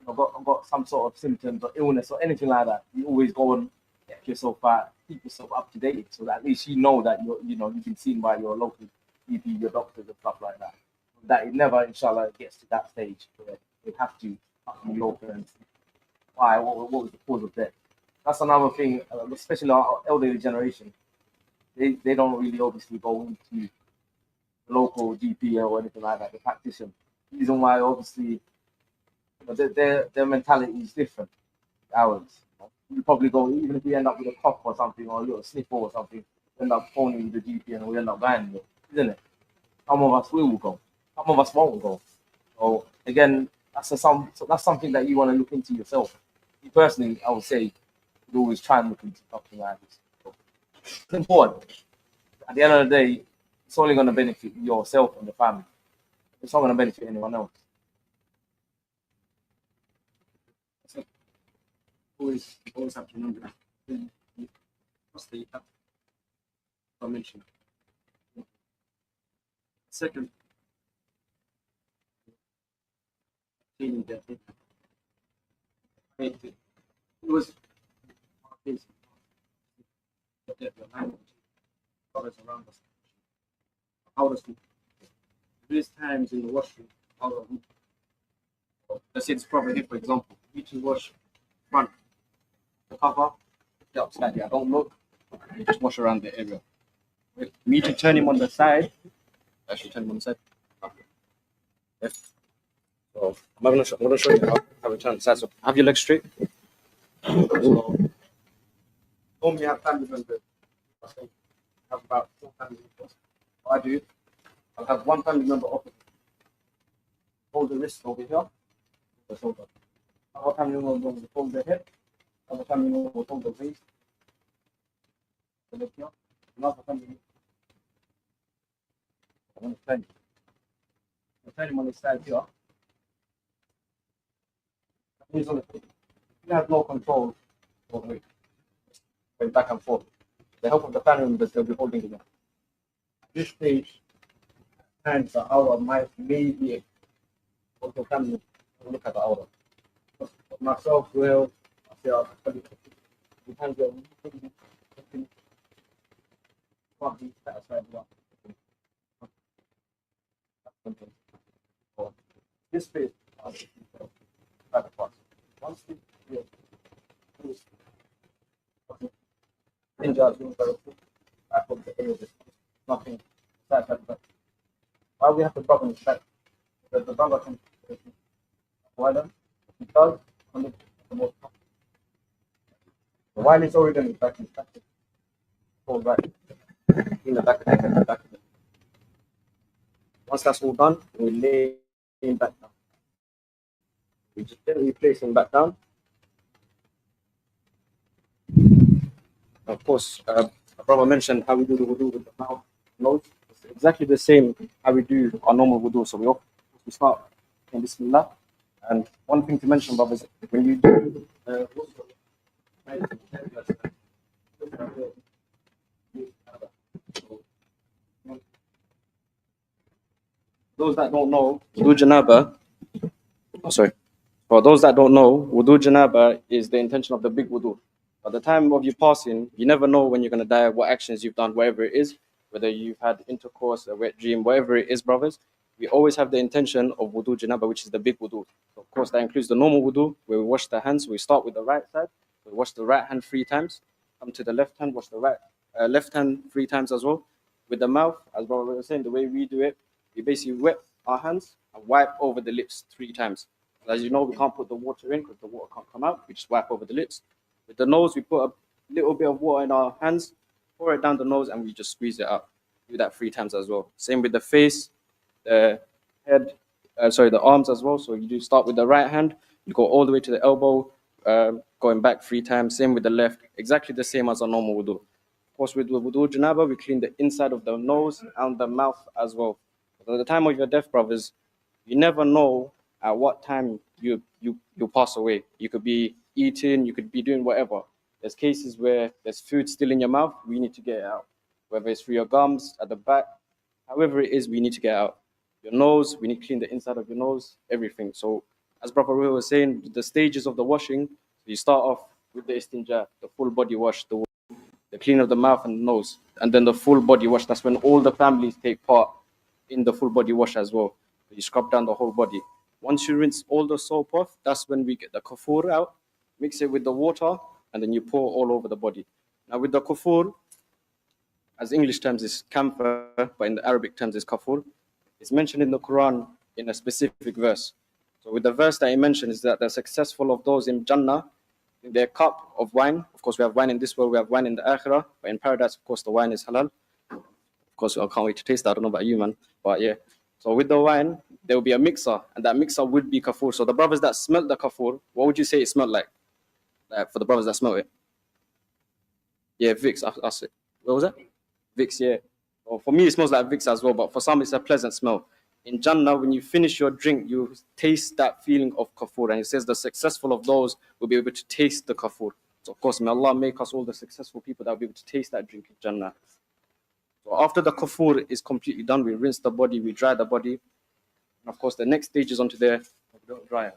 you know, got some sort of symptoms or illness or anything like that, you always go and check yourself out, keep yourself up to date, so that at least you know that you've been seen by your local GP, your doctors and stuff like that. That it never, inshallah, gets to that stage where they have to be open and see why, what was the cause of death. That's another thing, especially our elderly generation. They don't really obviously go into the local GP or anything like that, the practitioner. The reason why, obviously, you know, their mentality is different to ours. You probably go, even if we end up with a cough or something, or a little sniffle or something, we end up phoning the GP and we end up buying it, isn't it? Some of us will go, some of us won't go. So again, that's something that you want to look into yourself. Me personally, I would say, you always try and look into something like this. So it's important. At the end of the day, it's only going to benefit yourself and the family. It's not going to benefit anyone else. Always have to remember that. What's the mention? Second, cleaning their thing. It was the language covers around us. How does it? There's times in the washroom, let's say it's proper here, for example, you need to wash front, the cover, the up slightly. I don't look, you just wash around the area. You need to turn him on the side. I should turn him on the side. Yeah. So I'm going to show you how to turn on the side. So have your legs straight. So normally you have family members. I have about 4 family members. What I do, I'll have one family member opposite. Hold the wrist over here, the shoulder. Other family member will hold the hip. Other family member will hold the waist. The leg here. Another family member. I'm going to turn him. I'll turn him on the side here. He's on the feet. You have no control over it. Going back and forth. With the help of the family members, they'll be holding it. At this stage, hands are out of my maybe also family look at the aura. Myself will the hands are can't be satisfied with this space once nothing satisfied. Why we have to problem is that the brother can wider because on the most while it's already in the back in practice. Hold back in the back of the back. Once that's all done, we lay him back down. We just gently place him back down. Of course, our brother mentioned how we do the wudu with the mouth, nose. It's exactly the same how we do our normal wudu. So we we start in Bismillah. And one thing to mention, brothers, when you do those that don't know, wudu janaba. Oh, sorry. For those that don't know, wudu janaba is the intention of the big wudu. At the time of you passing, you never know when you're going to die, what actions you've done, whatever it is, whether you've had intercourse, a wet dream, whatever it is, brothers. We always have the intention of wudu janaba, which is the big wudu. So of course, that includes the normal wudu, where we wash the hands. We start with the right side. We wash the right hand 3 times. Come to the left hand, wash the left hand 3 times as well. With the mouth, as brother was saying, the way we do it, we basically wet our hands and wipe over the lips 3 times. As you know, we can't put the water in because the water can't come out. We just wipe over the lips. With the nose, we put a little bit of water in our hands, pour it down the nose, and we just squeeze it out. Do that 3 times as well. Same with the face, the head, the arms as well. So you do start with the right hand, you go all the way to the elbow, going back 3 times. Same with the left, exactly the same as a normal wudu. Of course, with wudu janaba, we clean the inside of the nose and the mouth as well. But at the time of your death, brothers, you never know at what time you pass away. You could be eating, you could be doing whatever. There's cases where there's food still in your mouth, we need to get it out. Whether it's through your gums, at the back, however it is, we need to get it out. Your nose, we need to clean the inside of your nose, everything. So as Brother Ruhi was saying, the stages of the washing, you start off with the istinja, the full body wash, the clean of the mouth and the nose, and then the full body wash. That's when all the families take part in the full body wash as well. You scrub down the whole body. Once you rinse all the soap off, that's when we get the kafur out, mix it with the water, and then you pour all over the body. Now with the kafur, as English terms is camphor, but in the Arabic terms is kafur, it's mentioned in the Quran in a specific verse. So with the verse that he mentioned is that the successful of those in Jannah, in their cup of wine, of course we have wine in this world, we have wine in the Akhirah, but in paradise, of course, the wine is halal. Of course, I can't wait to taste that. I don't know about you, man, but yeah. So with the wine, there will be a mixer, and that mixer would be kafur. So the brothers that smelt the kafur, what would you say it smelled like? Like for the brothers that smelt it? Yeah, Vicks. What was that? Vicks, yeah. Well, for me, it smells like Vicks as well, but for some, it's a pleasant smell. In Jannah, when you finish your drink, you taste that feeling of kafur, and it says the successful of those will be able to taste the kafur. So of course, may Allah make us all the successful people that will be able to taste that drink in Jannah. So after the kafur is completely done, we rinse the body, we dry the body. And of course, the next stage is onto there. We don't dry it.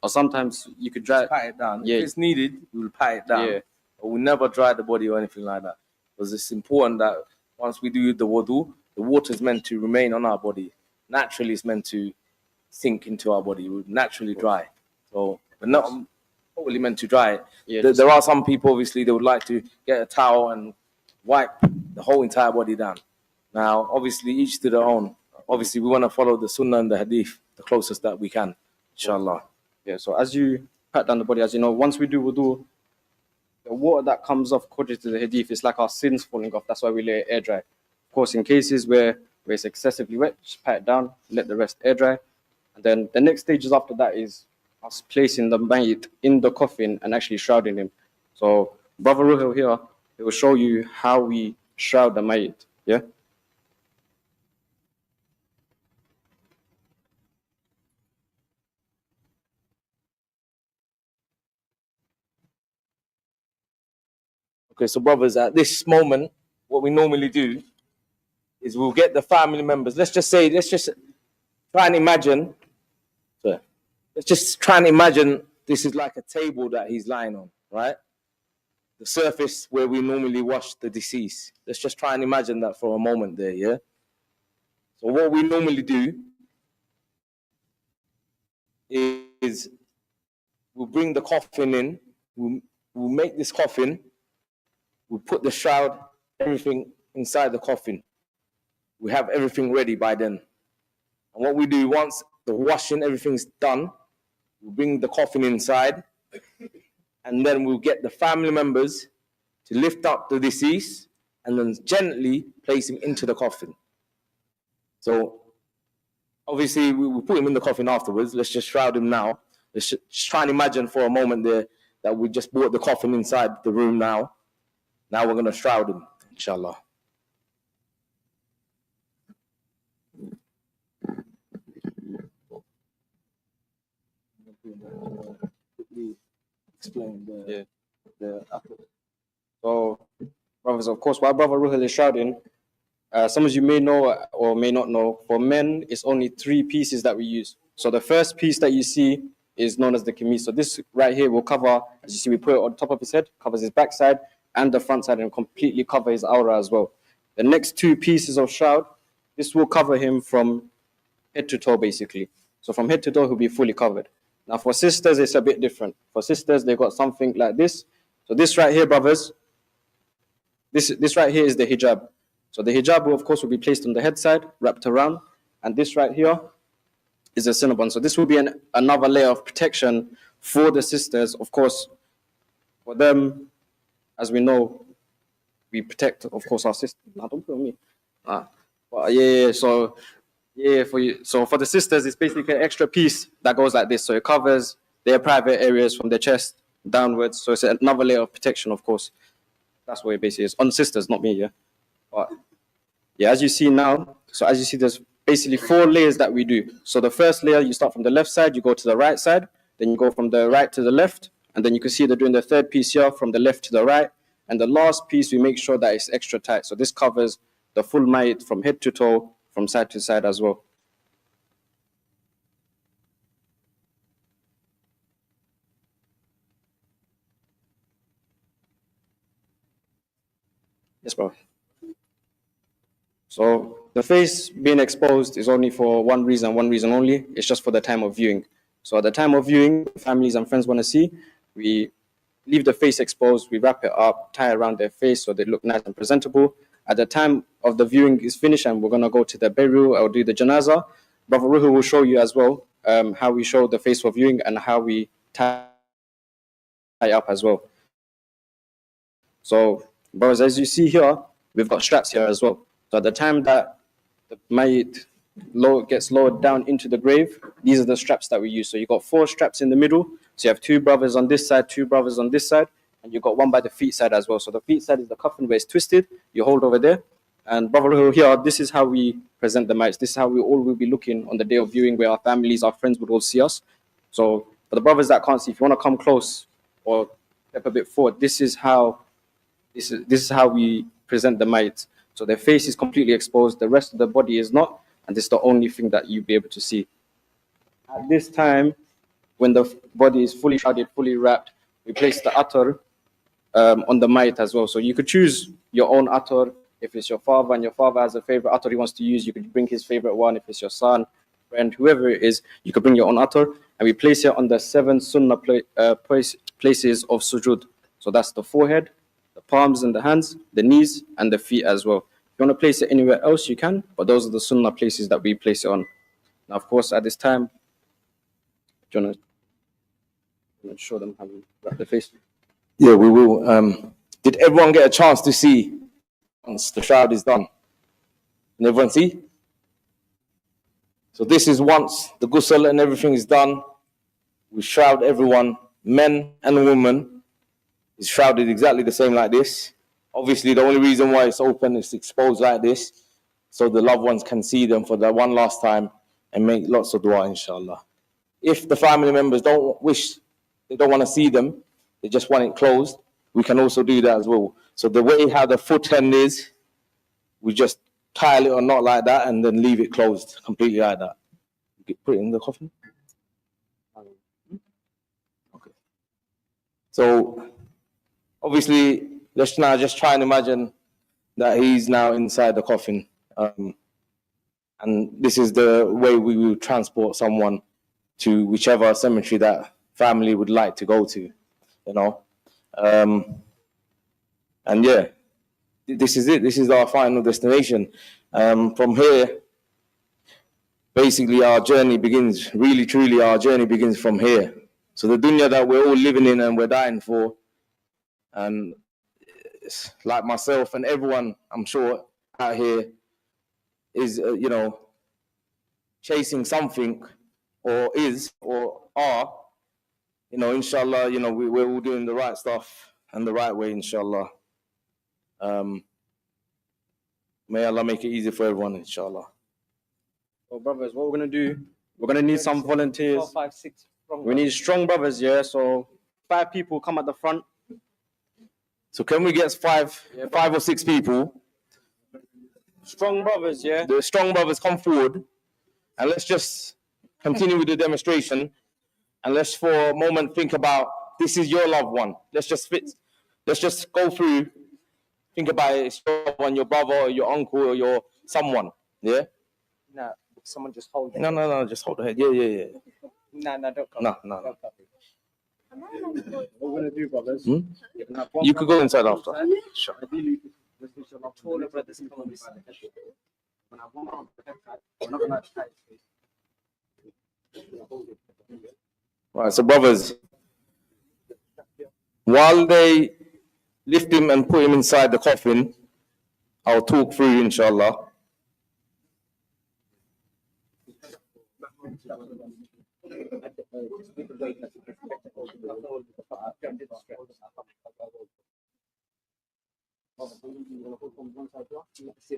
Or sometimes you could dry it. Pat it down. Yeah. If it's needed, we will pat it down. Yeah. But we'll never dry the body or anything like that. Because it's important that once we do the wudu, the water is meant to remain on our body. Naturally, it's meant to sink into our body. We're naturally dry. So we're not totally meant to dry it. Yeah, There are some people, obviously, they would like to get a towel and wipe the whole entire body down. Now, obviously, each to their own. Obviously, we want to follow the sunnah and the hadith the closest that we can, inshallah. Yeah, so as you pat down the body, as you know, once we do wudu, the water that comes off according to the hadith is like our sins falling off. That's why we let it air dry. Of course, in cases where it's excessively wet, just pat it down, let the rest air dry. And then the next stages after that is us placing the mayyit in the coffin and actually shrouding him. So Brother Ruhil here, he will show you how we shroud the mayyit. Yeah? Okay, so brothers, at this moment, what we normally do is we'll get the family members. Let's just try and imagine. Sorry. Let's just try and imagine this is like a table that he's lying on, right? The surface where we normally wash the deceased. Let's just try and imagine that for a moment there, yeah? So what we normally do is we'll bring the coffin in, we'll make this coffin, we'll put the shroud, everything inside the coffin. We have everything ready by then. And what we do, once the washing, everything's done, we'll bring the coffin inside, and then we'll get the family members to lift up the deceased and then gently place him into the coffin. So obviously we will put him in the coffin afterwards. Let's just shroud him now. Let's just try and imagine for a moment there that we just brought the coffin inside the room now. Now we're going to shroud him, inshallah. quickly explain Yeah. the apple. So, brothers, of course, while Brother Ruhel is shrouding, some of you may know or may not know, for men, it's only 3 pieces that we use. So the first piece that you see is known as the kameez. So this right here will cover, as you see, we put it on top of his head, covers his backside and the front side, and completely cover his aura as well. The next 2 pieces of shroud, this will cover him from head to toe, basically. So from head to toe, he'll be fully covered. Now for sisters, it's a bit different. For sisters, they got something like this. So this right here, brothers, this right here is the hijab. So the hijab, will, of course, will be placed on the head side, wrapped around. And this right here is a cinnabon. So this will be another layer of protection for the sisters. Of course, for them, as we know, we protect, of course, our sisters. No, don't put on me. But yeah, so yeah, for you. So for the sisters, it's basically an extra piece that goes like this. So it covers their private areas from their chest downwards. So it's another layer of protection, of course. That's what it basically is. On sisters, not me, yeah. But yeah, as you see now, so as you see, there's basically 4 layers that we do. So the first layer, you start from the left side, you go to the right side, then you go from the right to the left, and then you can see they're doing the 3rd piece here from the left to the right. And the last piece, we make sure that it's extra tight. So this covers the full mayit from head to toe, from side to side as well. Yes, bro. So the face being exposed is only for one reason only. It's just for the time of viewing. So at the time of viewing, families and friends want to see, we leave the face exposed, we wrap it up, tie around their face so they look nice and presentable. At the time of the viewing is finished and we're going to go to the burial or do the janazah, Brother Ruhu will show you as well how we show the face for viewing and how we tie up as well. So, brothers, as you see here, we've got straps here as well. So at the time that the mayit gets lowered down into the grave, these are the straps that we use. So you've got 4 straps in the middle. So you have 2 brothers on this side, 2 brothers on this side, and you've got one by the feet side as well. So the feet side is the coffin where it's twisted. You hold over there. And Brother here, this is how we present the mayits. This is how we all will be looking on the day of viewing, where our families, our friends would all see us. So for the brothers that can't see, if you want to come close or step a bit forward, this is how we present the mayits. So their face is completely exposed, the rest of the body is not, and this is the only thing that you'll be able to see. At this time, when the body is fully shrouded, fully wrapped, we place the attar on the mayit as well. So you could choose your own attar. If it's your father and your father has a favorite attar he wants to use, you could bring his favorite one. If it's your son, friend, whoever it is, you could bring your own attar. And we place it on the 7 sunnah places of sujood. So that's the forehead, the palms and the hands, the knees, and the feet as well. If you want to place it anywhere else, you can, but those are the sunnah places that we place it on. Now, of course, at this time, do you want to show them how we wrap the face? Yeah, we will. Did everyone get a chance to see once the shroud is done? Can everyone see? So this is once the ghusl and everything is done. We shroud everyone, men and women. It's shrouded exactly the same like this. Obviously, the only reason why it's open is exposed like this, so the loved ones can see them for the one last time and make lots of dua, inshallah. If the family members they don't want to see them, they just want it closed, we can also do that as well. So the way how the foot end is, we just tile it or not like that and then leave it closed completely like that. Put it in the coffin. Okay. So obviously, let's now just try and imagine that he's now inside the coffin. And this is the way we will transport someone to whichever cemetery that family would like to go to, you know. And yeah, this is it. This is our final destination. From here, basically our journey begins, really truly our journey begins from here. So the dunya that we're all living in and we're dying for, and like myself and everyone, I'm sure, out here is, chasing something, or is, or are, inshallah, we're all doing the right stuff and the right way, inshallah. May Allah make it easy for everyone, inshallah. So, brothers, what we're going to do, we're going to need some volunteers. 4, 5, 6 We need strong brothers, yeah. So 5 people come at the front. So can we get five or six people? Strong brothers, yeah. The strong brothers come forward, and let's just continue with the demonstration. And let's for a moment think about this is your loved one. Let's just go through. Think about it, it's your loved one, your brother, or your uncle, or your someone. Yeah. Nah, someone just hold it. No, just hold the head. Yeah. Nah, don't come. No. What we're gonna do, brothers? You could go inside after. Sure. Taller brothers come on this side. Right, so brothers, while they lift him and put him inside the coffin, I'll talk through, inshallah.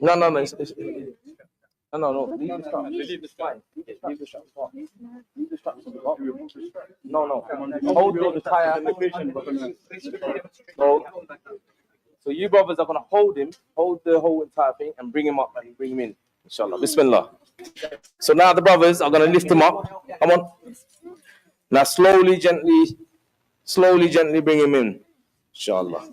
No. No. Leave the strap. Leave the strap. No. Hold the entire. So you brothers are gonna hold the whole entire thing, and bring him up and bring him in, inshallah. Bismillah. So now the brothers are gonna lift him up. Come on. Now slowly, gently bring him in, inshallah.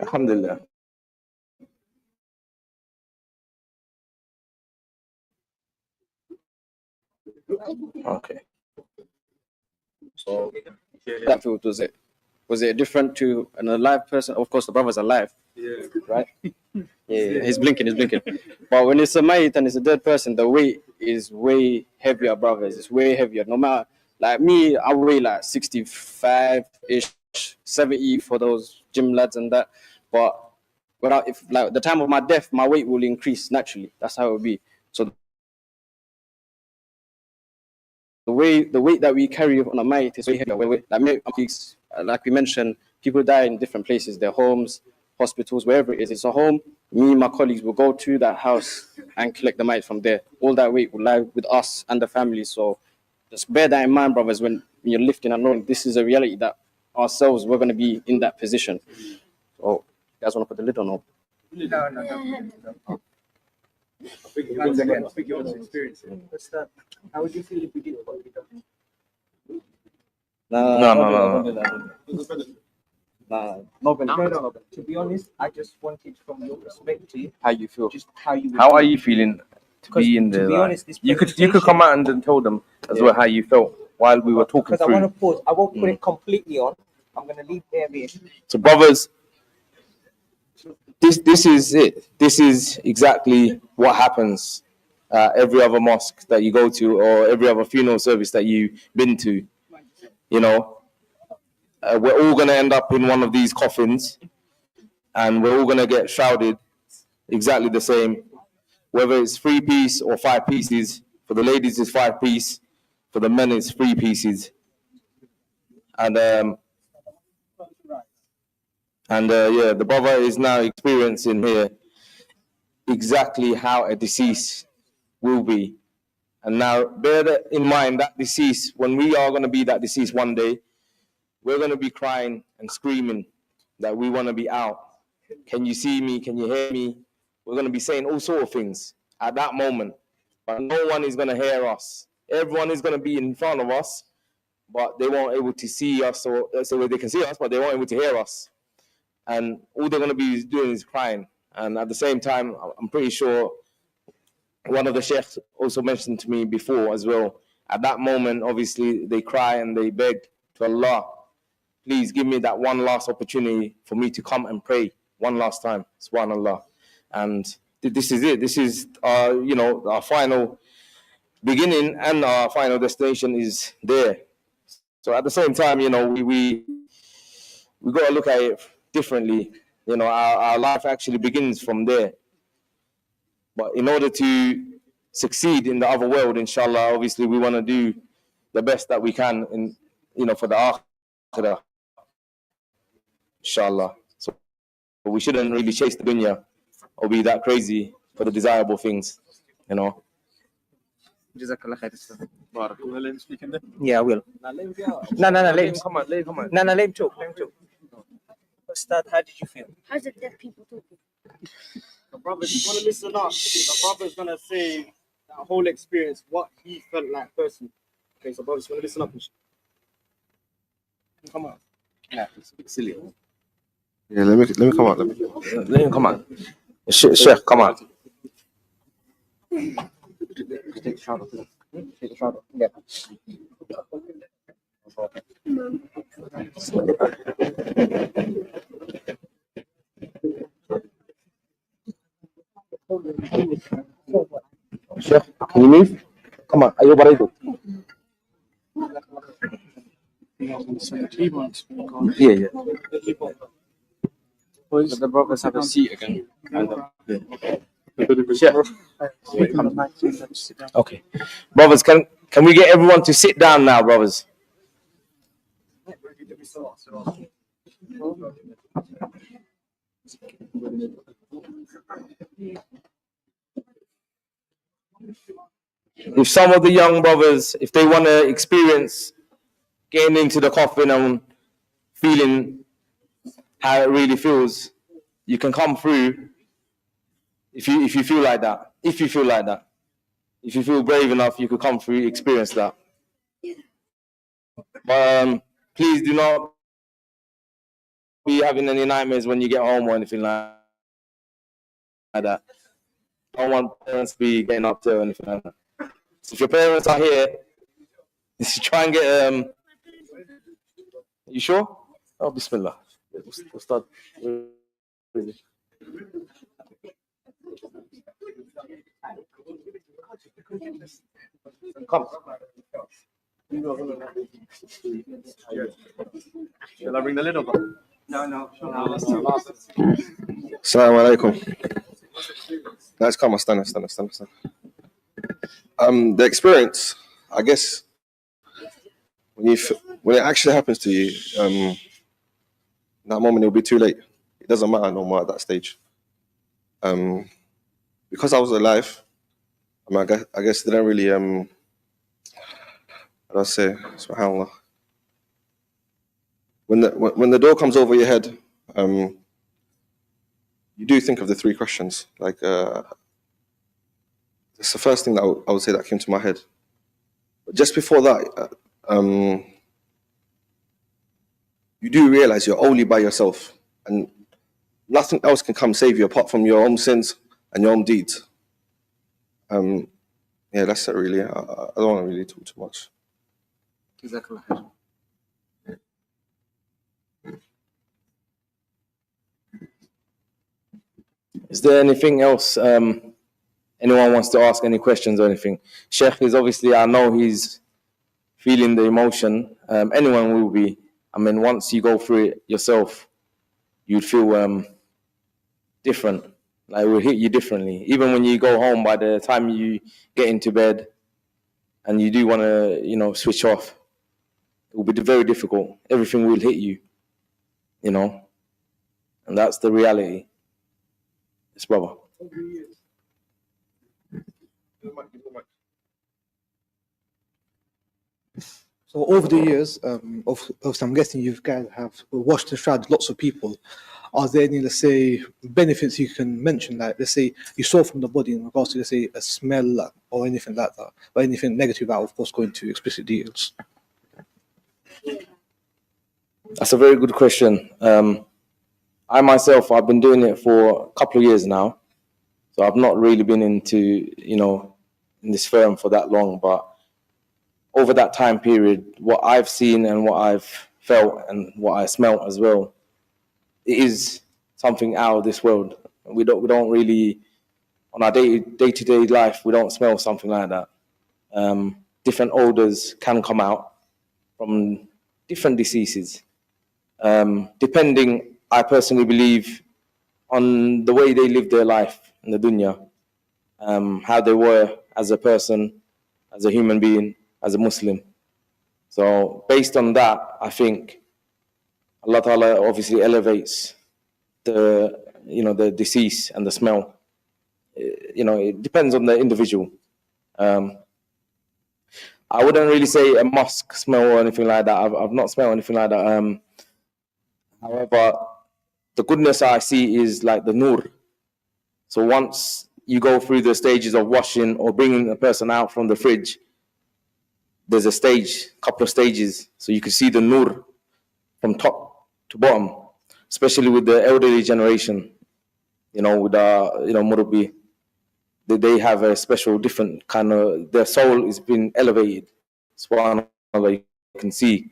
Alhamdulillah. Okay. So that field was it different to an alive person? Of course, the brother's alive, right? Yeah, he's blinking. But when it's a mate and it's a dead person, the weight is way heavier, brothers. It's way heavier. No matter, like me, I weigh like 65-ish, 70 for those gym lads and that. But if like the time of my death, my weight will increase naturally. That's how it will be. So the weight that we carry on a mate is way heavier. Like we mentioned, people die in different places, their homes, hospitals, wherever it is. It's a home. Me and my colleagues will go to that house and collect the mate from there. All that weight will lie with us and the family. So just bear that in mind, brothers, when you're lifting and knowing this is a reality that ourselves, we're going to be in that position. So you guys want to put the lid on? No. Once again, speak your experience. How would you feel if we did what we done? No. To be honest, I just wanted from your perspective How you feel? just how you. How are you feeling to be in there? To be like, honest, this you could come out and then tell them as well how you felt while we were talking because I want through. to pause. I won't put it completely on. I'm going to leave there. So brothers, this is it. This is exactly what happens every other mosque that you go to, or every other funeral service that you've been to. You know, we're all going to end up in one of these coffins, and we're all going to get shrouded exactly the same, whether it's 3-piece or 5 pieces. For the ladies, it's 5-piece. For the men, it's 3 pieces. And the brother is now experiencing here exactly how a deceased will be. And now bear that in mind, that deceased, when we are going to be that deceased one day, we're going to be crying and screaming that we want to be out. Can you see me? Can you hear me? We're going to be saying all sorts of things at that moment, but no one is going to hear us. Everyone is going to be in front of us, but they won't able to see us, or so they can see us, but they won't able to hear us. And all they're going to be doing is crying. And at the same time, I'm pretty sure one of the sheikhs also mentioned to me before as well, at that moment, obviously, they cry and they beg to Allah, please give me that one last opportunity for me to come and pray one last time, subhanallah. And this is it. This is, our final beginning, and our final destination is there. So at the same time, we got to look at it differently. Our life actually begins from there. But in order to succeed in the other world, inshallah, obviously we want to do the best that we can for the akhirah, inshallah. So we shouldn't really chase the dunya or be that crazy for the desirable things, you know. Jazakallah khair. Barak. Will you speak in there? Yeah, I will. Now, let him get out. No, let him. Come on, let him come on. No, let him talk. Let him talk. Ustad, how did you feel? How's the deaf people talking? The brothers want to listen up. The brother's gonna say that whole experience, what he felt like personally. Okay, so brothers want to listen up. Come on. Yeah, it's a bit silly. Yeah, let me come out. Let him come on. Sheikh, come on. Take the shroud off. Take the shroud off. Yeah. Sheikh, can you move? Come on, are you ready? Yeah. Let the brothers have a seat again. Okay. Brothers, can we get everyone to sit down now, brothers? If some of the young brothers, if they want to experience getting into the coffin and feeling how it really feels, you can come through if you feel like that. If you feel brave enough, you could come through, experience that. But please do not be having any nightmares when you get home or anything like that. I don't want parents to be getting up to or anything like that. So if your parents are here, try and get you sure? Oh, Bismillah. We'll start. Come. Shall I bring the lid over? No. Assalamu alaikum. Let's come. Stand. The experience, I guess, when it actually happens to you, that moment it'll be too late. It doesn't matter no more at that stage. Because I was alive, I guess they don't really how do I say, subhanAllah. When the door comes over your head, you do think of the three questions. Like, it's the first thing that I would say that came to my head. But just before that, you do realize you're only by yourself, and nothing else can come save you apart from your own sins and your own deeds. Yeah, that's it really. I don't want to really talk too much. Jazakallah khair. Is there anything else anyone wants to ask, any questions or anything? Sheikh is obviously, I know he's feeling the emotion. Anyone will be. I mean, once you go through it yourself, you'd feel different. Like, it will hit you differently. Even when you go home, by the time you get into bed and you do want to, switch off, it will be very difficult. Everything will hit you, and that's the reality. Yes, brother. So over the years, I'm guessing you guys have washed and shrouded lots of people. Are there any, let's say, benefits you can mention? Like, let's say, you saw from the body in regards to, let's say, a smell or anything like that, or anything negative out, of course, going to explicit details. That's a very good question. I myself, I've been doing it for a couple of years now. So I've not really been into, in this firm for that long, but over that time period, what I've seen and what I've felt and what I smelt as well, it is something out of this world. We don't really, on our day-to-day life, we don't smell something like that. Different odors can come out from different deceases. Depending, I personally believe, on the way they lived their life in the dunya, how they were as a person, as a human being, as a Muslim. So based on that, I think Allah Ta'ala obviously elevates the decease and the smell. it depends on the individual. I wouldn't really say a mosque smell or anything like that. I've not smelled anything like that. However, the goodness I see is like the nur. So once you go through the stages of washing or bringing a person out from the fridge, there's a couple of stages. So you can see the nur from top to bottom, especially with the elderly generation, with Murabi. They have a special, different kind of, their soul is being elevated. SubhanAllah, you can see.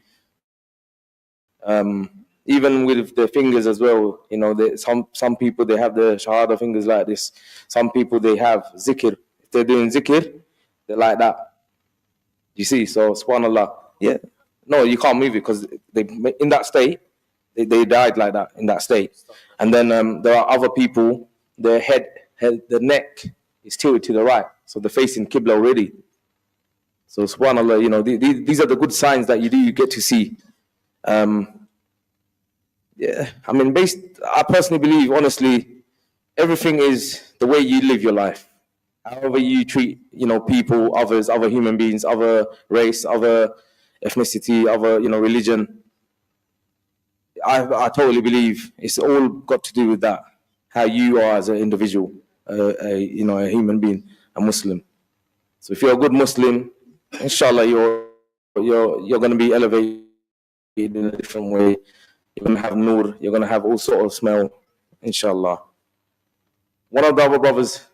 Even with the fingers as well, some people, they have the shahada fingers like this. Some people, they have zikr. If they're doing zikr, they're like that. You see, so SubhanAllah, yeah. No, you can't move it because in that state, they died like that, in that state. And then there are other people, their head, the neck is tilted to the right. So they're facing Qibla already. So SubhanAllah, these are the good signs that you get to see. Yeah, I mean, I personally believe, honestly, everything is the way you live your life. However you treat, people, others, other human beings, other race, other ethnicity, other, religion. I totally believe it's all got to do with that. How you are as an individual, a human being, a Muslim. So if you're a good Muslim, inshallah, you're going to be elevated in a different way. You're going to have nur. You're going to have all sort of smell, inshallah. One of the other brothers.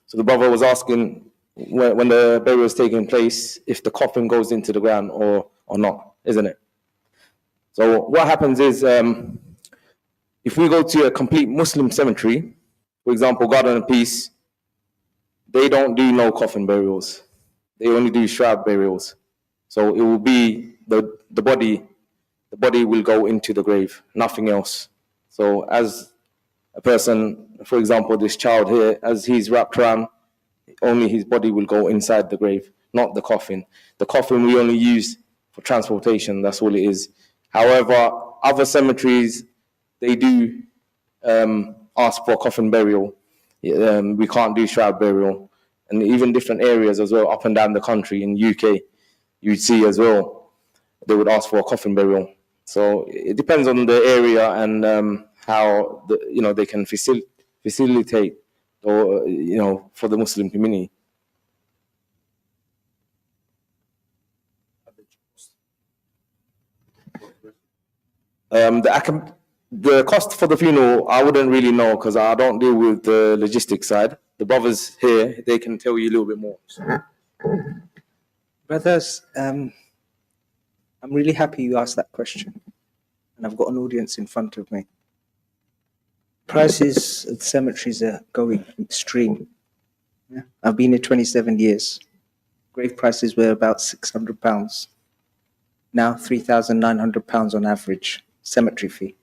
So the brother was asking when the burial is taking place, if the coffin goes into the ground or not, isn't it? So what happens is, if we go to a complete Muslim cemetery, for example, Garden of Peace, they don't do no coffin burials. They only do shroud burials. So it will be the body will go into the grave, nothing else. So as a person, for example, this child here, as he's wrapped around, only his body will go inside the grave, not the coffin. The coffin we only use for transportation, that's all it is. However, other cemeteries, they do ask for coffin burial. We can't do shroud burial. And even different areas as well, up and down the country in UK, you'd see as well, they would ask for a coffin burial. So it depends on the area and how they can facilitate or for the Muslim community. The cost for the funeral, I wouldn't really know because I don't deal with the logistics side. The brothers here, they can tell you a little bit more. Brothers, I'm really happy you asked that question. And I've got an audience in front of me. Prices of cemeteries are going extreme. Yeah. I've been here 27 years. Grave prices were about £600. Now £3,900 on average, cemetery fee.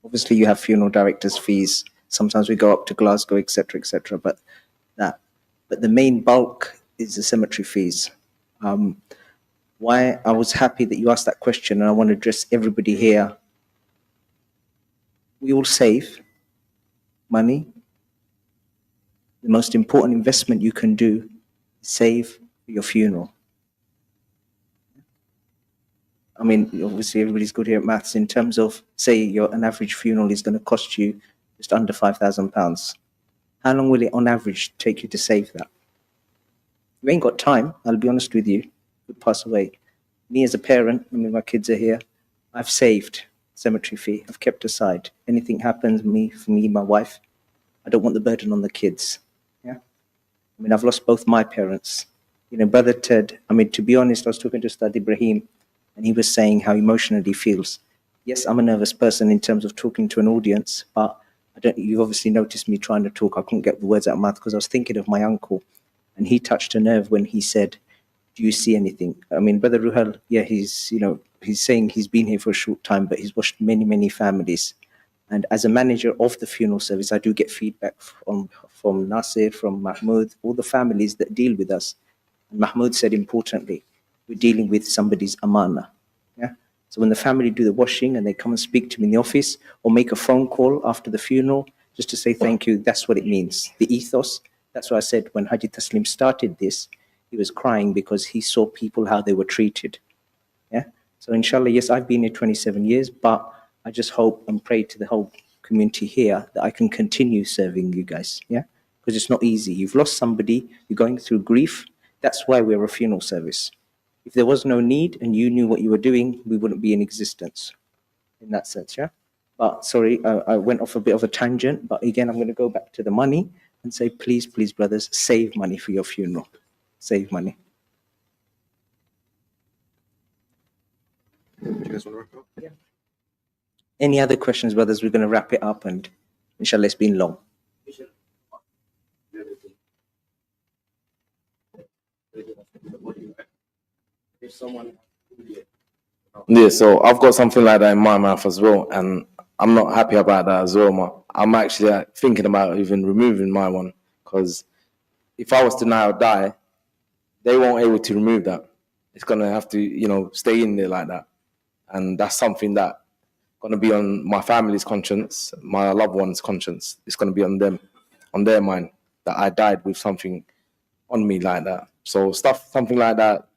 Obviously you have funeral directors' fees. Sometimes we go up to Glasgow, etc., etc. But the main bulk is the cemetery fees. Why I was happy that you asked that question, and I want to address everybody here. We all save money. The most important investment you can do is save for your funeral. I mean, obviously everybody's good here at maths. In terms of, say, an average funeral is going to cost you just under £5,000. How long will it, on average, take you to save that? You ain't got time. I'll be honest with you. You'll pass away. Me as a parent, I mean, my kids are here. I've saved cemetery fee. I've kept aside. Anything happens for me, my wife, I don't want the burden on the kids. Yeah. I mean, I've lost both my parents. Brother Ted. I mean, to be honest, I was talking to Ustad Ibrahim, and he was saying how emotionally he feels. Yes, I'm a nervous person in terms of talking to an audience, but you've obviously noticed me trying to talk. I couldn't get the words out of my mouth because I was thinking of my uncle, and he touched a nerve when he said, "Do you see anything?" I mean, Brother Ruhal, yeah, he's saying he's been here for a short time, but he's watched many, many families. And as a manager of the funeral service, I do get feedback from Nasir, from Mahmoud, all the families that deal with us. And Mahmoud said, importantly, we're dealing with somebody's amana. Yeah. So when the family do the washing and they come and speak to me in the office or make a phone call after the funeral just to say thank you, that's what it means. The ethos. That's why I said when Haji Taslim started this, he was crying because he saw people how they were treated. Yeah. So inshallah, yes, I've been here 27 years, but I just hope and pray to the whole community here that I can continue serving you guys. Yeah. Because it's not easy. You've lost somebody, you're going through grief. That's why we're a funeral service. If there was no need and you knew what you were doing, we wouldn't be in existence in that sense, yeah? But sorry, I went off a bit of a tangent, but again, I'm going to go back to the money and say, please, please, brothers, save money for your funeral. Save money. Do you guys want to wrap it up? Yeah. Any other questions, brothers? We're going to wrap it up and inshallah, it's been long. If someone, Yeah, so I've got something like that in my mouth as well, and I'm not happy about that as well, man. I'm actually thinking about even removing my one, because if I was to now die, they won't able to remove that. It's gonna have to, stay in there like that, and that's something that gonna be on my family's conscience, my loved one's conscience. It's gonna be on them, on their mind, that I died with something on me like that. So something like that,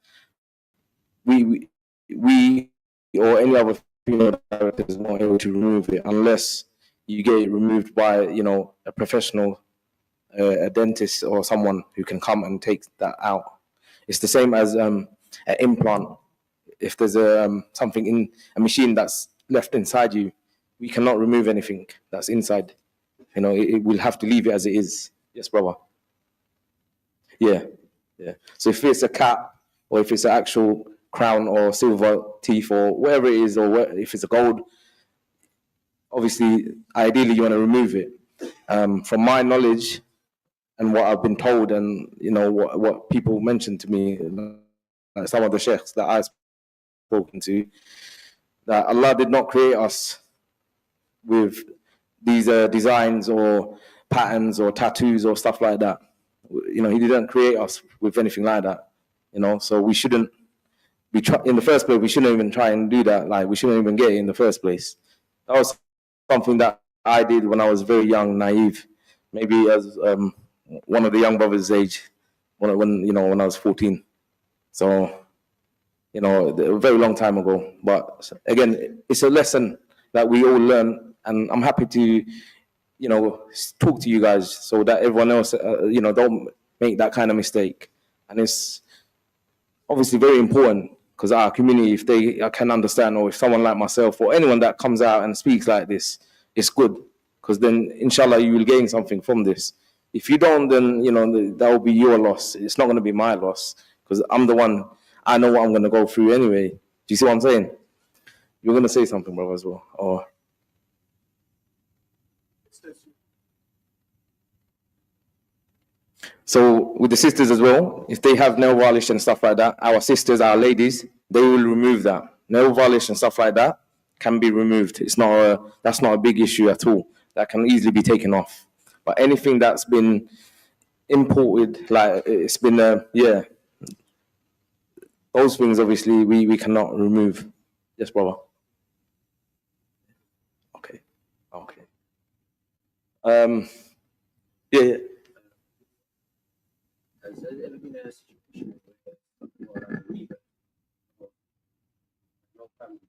we or any other funeral director is not able to remove it unless you get it removed by a professional, a dentist or someone who can come and take that out. It's the same as an implant. If there's something in a machine that's left inside you, we cannot remove anything that's inside. It will have to leave it as it is. Yes, brother. Yeah. So if it's a cat or if it's an actual crown or silver teeth or whatever it is, or if it's a gold, obviously, ideally you want to remove it. From my knowledge and what I've been told, and what people mentioned to me, like some of the sheikhs that I've spoken to, that Allah did not create us with these designs or patterns or tattoos or stuff like that. He didn't create us with anything like that. So we shouldn't. In the first place, we shouldn't even try and do that. Like, we shouldn't even get it in the first place. That was something that I did when I was very young, naive, maybe as one of the young brothers' age, when I was 14. So, a very long time ago. But again, it's a lesson that we all learn, and I'm happy to, talk to you guys so that everyone else, don't make that kind of mistake. And it's obviously very important, because our community, if they can understand, or if someone like myself or anyone that comes out and speaks like this, it's good, because then inshallah you will gain something from this. If you don't, then that will be your loss. It's not going to be my loss, because I'm the one. I know what I'm going to go through anyway. Do you see what I'm saying? You're going to say something, brother, as well, or? So with the sisters as well, if they have nail varnish and stuff like that, our sisters, our ladies, they will remove that. Nail varnish and stuff like that can be removed. That's not a big issue at all. That can easily be taken off. But anything that's been imported, like it's been, those things obviously we cannot remove. Yes, brother. Okay. Yeah. has there ever been a situation where you are a believer or no family?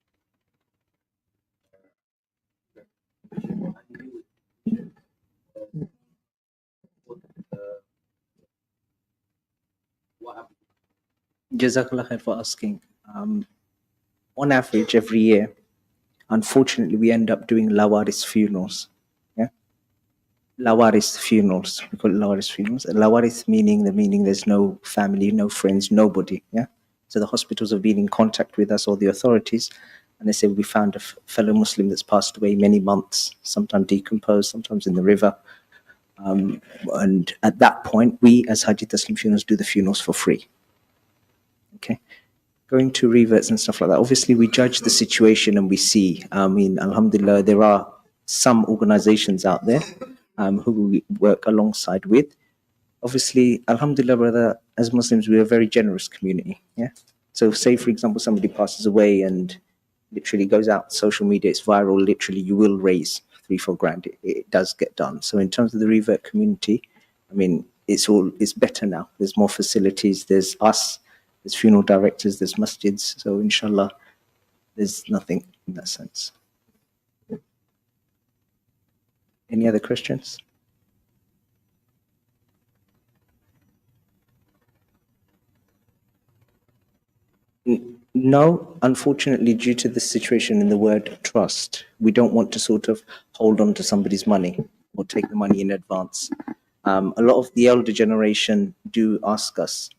What happened? Jazakallah khair for asking. On average, every year, unfortunately, we end up doing Lawaris funerals. Yeah, Lawaris funerals. We call it Lawaris funerals. Lawaris meaning there's no family, no friends, nobody. Yeah. So the hospitals have been in contact with us or the authorities, and they say we found a fellow Muslim that's passed away many months, sometimes decomposed, sometimes in the river. And at that point, we as Haji Taslim funerals do the funerals for free. Okay. Going to reverts and stuff like that. Obviously, we judge the situation and we see. Alhamdulillah, there are some organizations out there who we work alongside with. Obviously, alhamdulillah, brother, as Muslims, we are a very generous community. Yeah. So say, for example, somebody passes away and literally goes out social media, it's viral, literally you will raise 3-4 grand. It does get done. So in terms of the revert community, I mean, it's better now. There's more facilities, there's us, there's funeral directors, there's masjids. So inshallah, there's nothing in that sense. Any other questions? No, unfortunately, due to the situation in the word trust, we don't want to sort of hold on to somebody's money or take the money in advance. A lot of the elder generation do ask us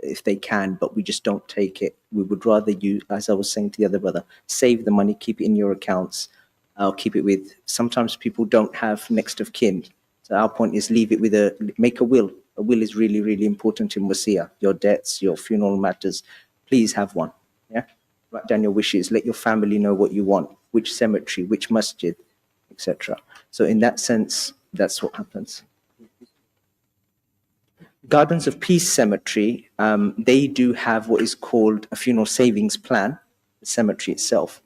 if they can, but we just don't take it. We would rather you, as I was saying to the other brother, save the money, keep it in your accounts, or keep it with, sometimes people don't have next of kin. So our point is leave it with make a will. A will is really, really important in Wasiya. Your debts, your funeral matters, please have one. Yeah, write down your wishes. Let your family know what you want, which cemetery, which masjid, etc. So in that sense, that's what happens. Gardens of Peace Cemetery, they do have what is called a funeral savings plan, the cemetery itself.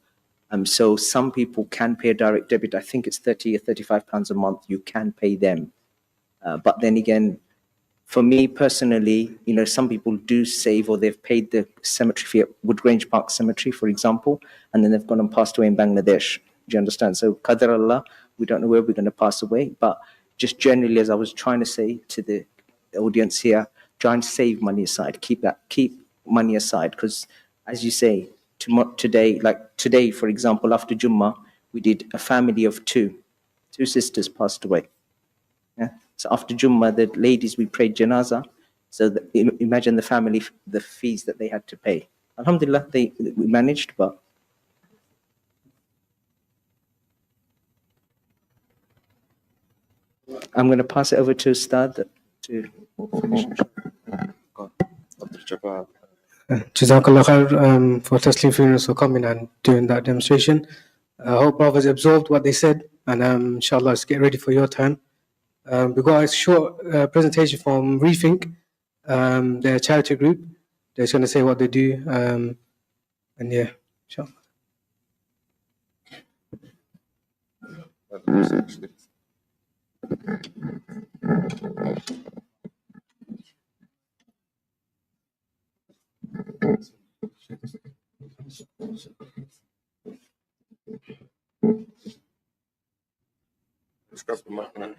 So some people can pay a direct debit. I think it's 30 or 35 pounds a month. You can pay them. But then again, for me personally, you know, some people do save, or they've paid the cemetery fee at Woodgrange Park Cemetery, for example, and then they've gone and passed away in Bangladesh. Do you understand? So, Qadar Allah, we don't know where we're going to pass away. But just generally, as I was trying to say to the audience here, try and save money aside. Keep money aside, because as you say, today, for example, after Jummah, we did a family of two sisters passed away. Yeah. So after Jummah, the ladies, we prayed janazah. So imagine the family, the fees that they had to pay. Alhamdulillah, we managed, but. I'm going to pass it over to Ustad to finish. Jazakallah khair for Taslim Funerals for coming and doing that demonstration. I hope brothers absorbed what they said, and inshallah, let's get ready for your turn. We've got a short presentation from Rethink, their charity group. They're just going to say what they do, and yeah, inshallah. Let's grab the mic, man.